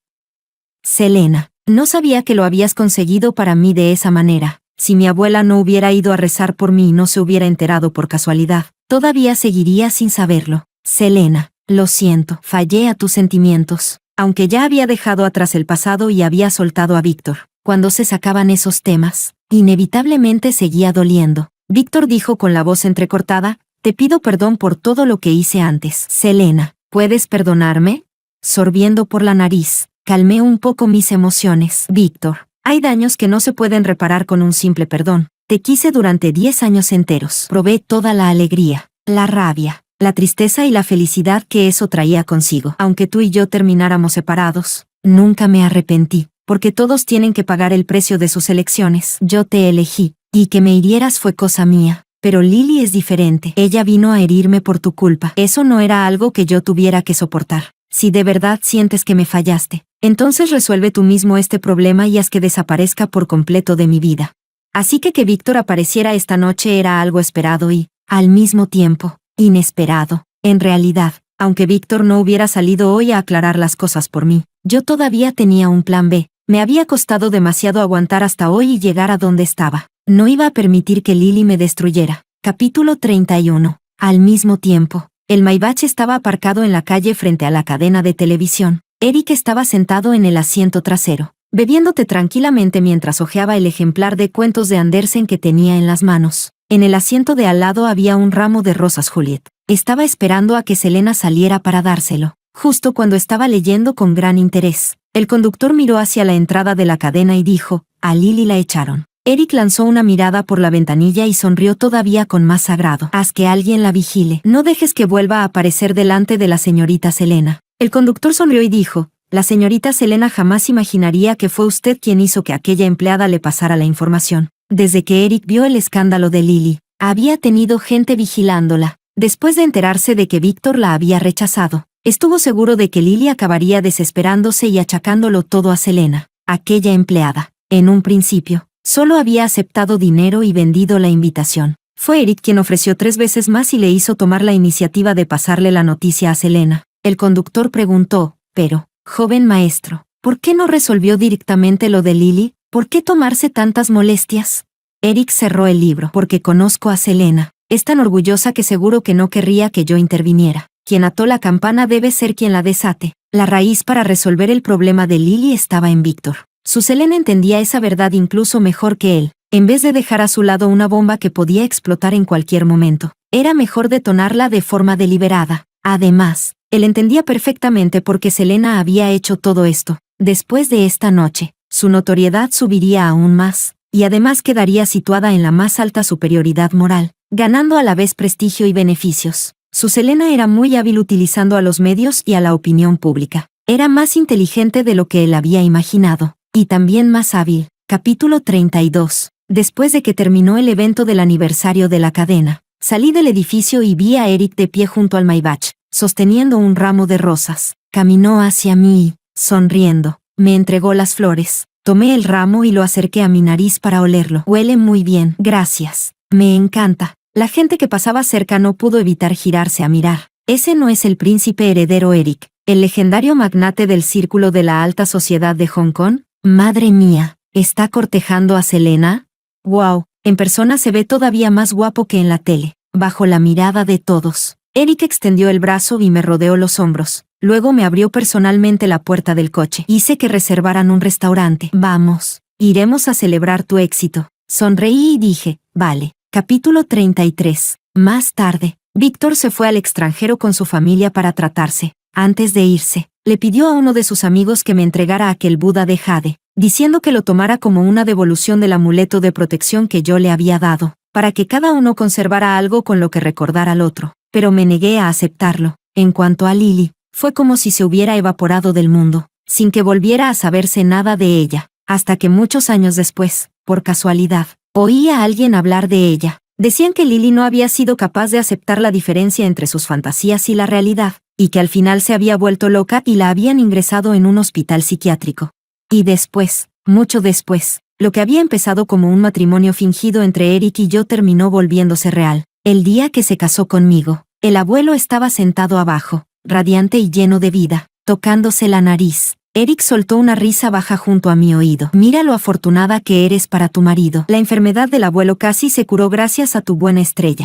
Selena, no sabía que lo habías conseguido para mí de esa manera. Si mi abuela no hubiera ido a rezar por mí y no se hubiera enterado por casualidad, todavía seguiría sin saberlo. Selena, lo siento, fallé a tus sentimientos. Aunque ya había dejado atrás el pasado y había soltado a Víctor, cuando se sacaban esos temas, inevitablemente seguía doliendo. Víctor dijo con la voz entrecortada, te pido perdón por todo lo que hice antes. Selena, ¿puedes perdonarme? Sorbiendo por la nariz, calmé un poco mis emociones. Víctor, hay daños que no se pueden reparar con un simple perdón. Te quise durante 10 años enteros. Probé toda la alegría, la rabia, la tristeza y la felicidad que eso traía consigo. Aunque tú y yo termináramos separados, nunca me arrepentí, porque todos tienen que pagar el precio de sus elecciones. Yo te elegí, y que me hirieras fue cosa mía. Pero Lily es diferente. Ella vino a herirme por tu culpa. Eso no era algo que yo tuviera que soportar. Si de verdad sientes que me fallaste, entonces resuelve tú mismo este problema y haz que desaparezca por completo de mi vida. Así que Víctor apareciera esta noche era algo esperado y, al mismo tiempo, inesperado. En realidad, aunque Víctor no hubiera salido hoy a aclarar las cosas por mí, yo todavía tenía un plan B. Me había costado demasiado aguantar hasta hoy y llegar a donde estaba. No iba a permitir que Lily me destruyera. Capítulo 31. Al mismo tiempo, el Maybach estaba aparcado en la calle frente a la cadena de televisión. Eric estaba sentado en el asiento trasero, bebiéndote tranquilamente mientras hojeaba el ejemplar de cuentos de Andersen que tenía en las manos. En el asiento de al lado había un ramo de rosas Juliet. Estaba esperando a que Selena saliera para dárselo. Justo cuando estaba leyendo con gran interés, el conductor miró hacia la entrada de la cadena y dijo, a Lily la echaron. Eric lanzó una mirada por la ventanilla y sonrió todavía con más agrado. Haz que alguien la vigile. No dejes que vuelva a aparecer delante de la señorita Selena. El conductor sonrió y dijo, la señorita Selena jamás imaginaría que fue usted quien hizo que aquella empleada le pasara la información. Desde que Eric vio el escándalo de Lily, había tenido gente vigilándola. Después de enterarse de que Víctor la había rechazado, estuvo seguro de que Lily acabaría desesperándose y achacándolo todo a Selena. Aquella empleada, en un principio, solo había aceptado dinero y vendido la invitación. Fue Eric quien ofreció 3 veces más y le hizo tomar la iniciativa de pasarle la noticia a Selena. El conductor preguntó, pero, joven maestro, ¿por qué no resolvió directamente lo de Lily? ¿Por qué tomarse tantas molestias? Eric cerró el libro. Porque conozco a Selena. Es tan orgullosa que seguro que no querría que yo interviniera. Quien ató la campana debe ser quien la desate. La raíz para resolver el problema de Lily estaba en Víctor. Su Selena entendía esa verdad incluso mejor que él. En vez de dejar a su lado una bomba que podía explotar en cualquier momento, era mejor detonarla de forma deliberada. Además, él entendía perfectamente por qué Selena había hecho todo esto. Después de esta noche, su notoriedad subiría aún más, y además quedaría situada en la más alta superioridad moral, ganando a la vez prestigio y beneficios. Su Selena era muy hábil utilizando a los medios y a la opinión pública. Era más inteligente de lo que él había imaginado, y también más hábil. Capítulo 32. Después de que terminó el evento del aniversario de la cadena, salí del edificio y vi a Eric de pie junto al Maybach, sosteniendo un ramo de rosas. Caminó hacia mí y, sonriendo, me entregó las flores. Tomé el ramo y lo acerqué a mi nariz para olerlo. Huele muy bien. Gracias. Me encanta. La gente que pasaba cerca no pudo evitar girarse a mirar. Ese no es el príncipe heredero Eric, el legendario magnate del círculo de la alta sociedad de Hong Kong. Madre mía, ¿Está cortejando a Selena? ¡Wow! En persona se ve todavía más guapo que en la tele. Bajo la mirada de todos, Eric extendió el brazo y me rodeó los hombros. Luego me abrió personalmente la puerta del coche. Hice que reservaran un restaurante. Vamos, iremos a celebrar tu éxito. Sonreí y dije, vale. Capítulo 33. Más tarde, Víctor se fue al extranjero con su familia para tratarse. Antes de irse, le pidió a uno de sus amigos que me entregara aquel Buda de jade, diciendo que lo tomara como una devolución del amuleto de protección que yo le había dado, para que cada uno conservara algo con lo que recordar al otro, pero me negué a aceptarlo. En cuanto a Lily, fue como si se hubiera evaporado del mundo, sin que volviera a saberse nada de ella, hasta que muchos años después, por casualidad, oí a alguien hablar de ella. Decían que Lily no había sido capaz de aceptar la diferencia entre sus fantasías y la realidad, y que al final se había vuelto loca y la habían ingresado en un hospital psiquiátrico. Y después, mucho después, lo que había empezado como un matrimonio fingido entre Eric y yo terminó volviéndose real. El día que se casó conmigo, el abuelo estaba sentado abajo, radiante y lleno de vida, tocándose la nariz. Eric soltó una risa baja junto a mi oído. Mira lo afortunada que eres para tu marido. La enfermedad del abuelo casi se curó gracias a tu buena estrella.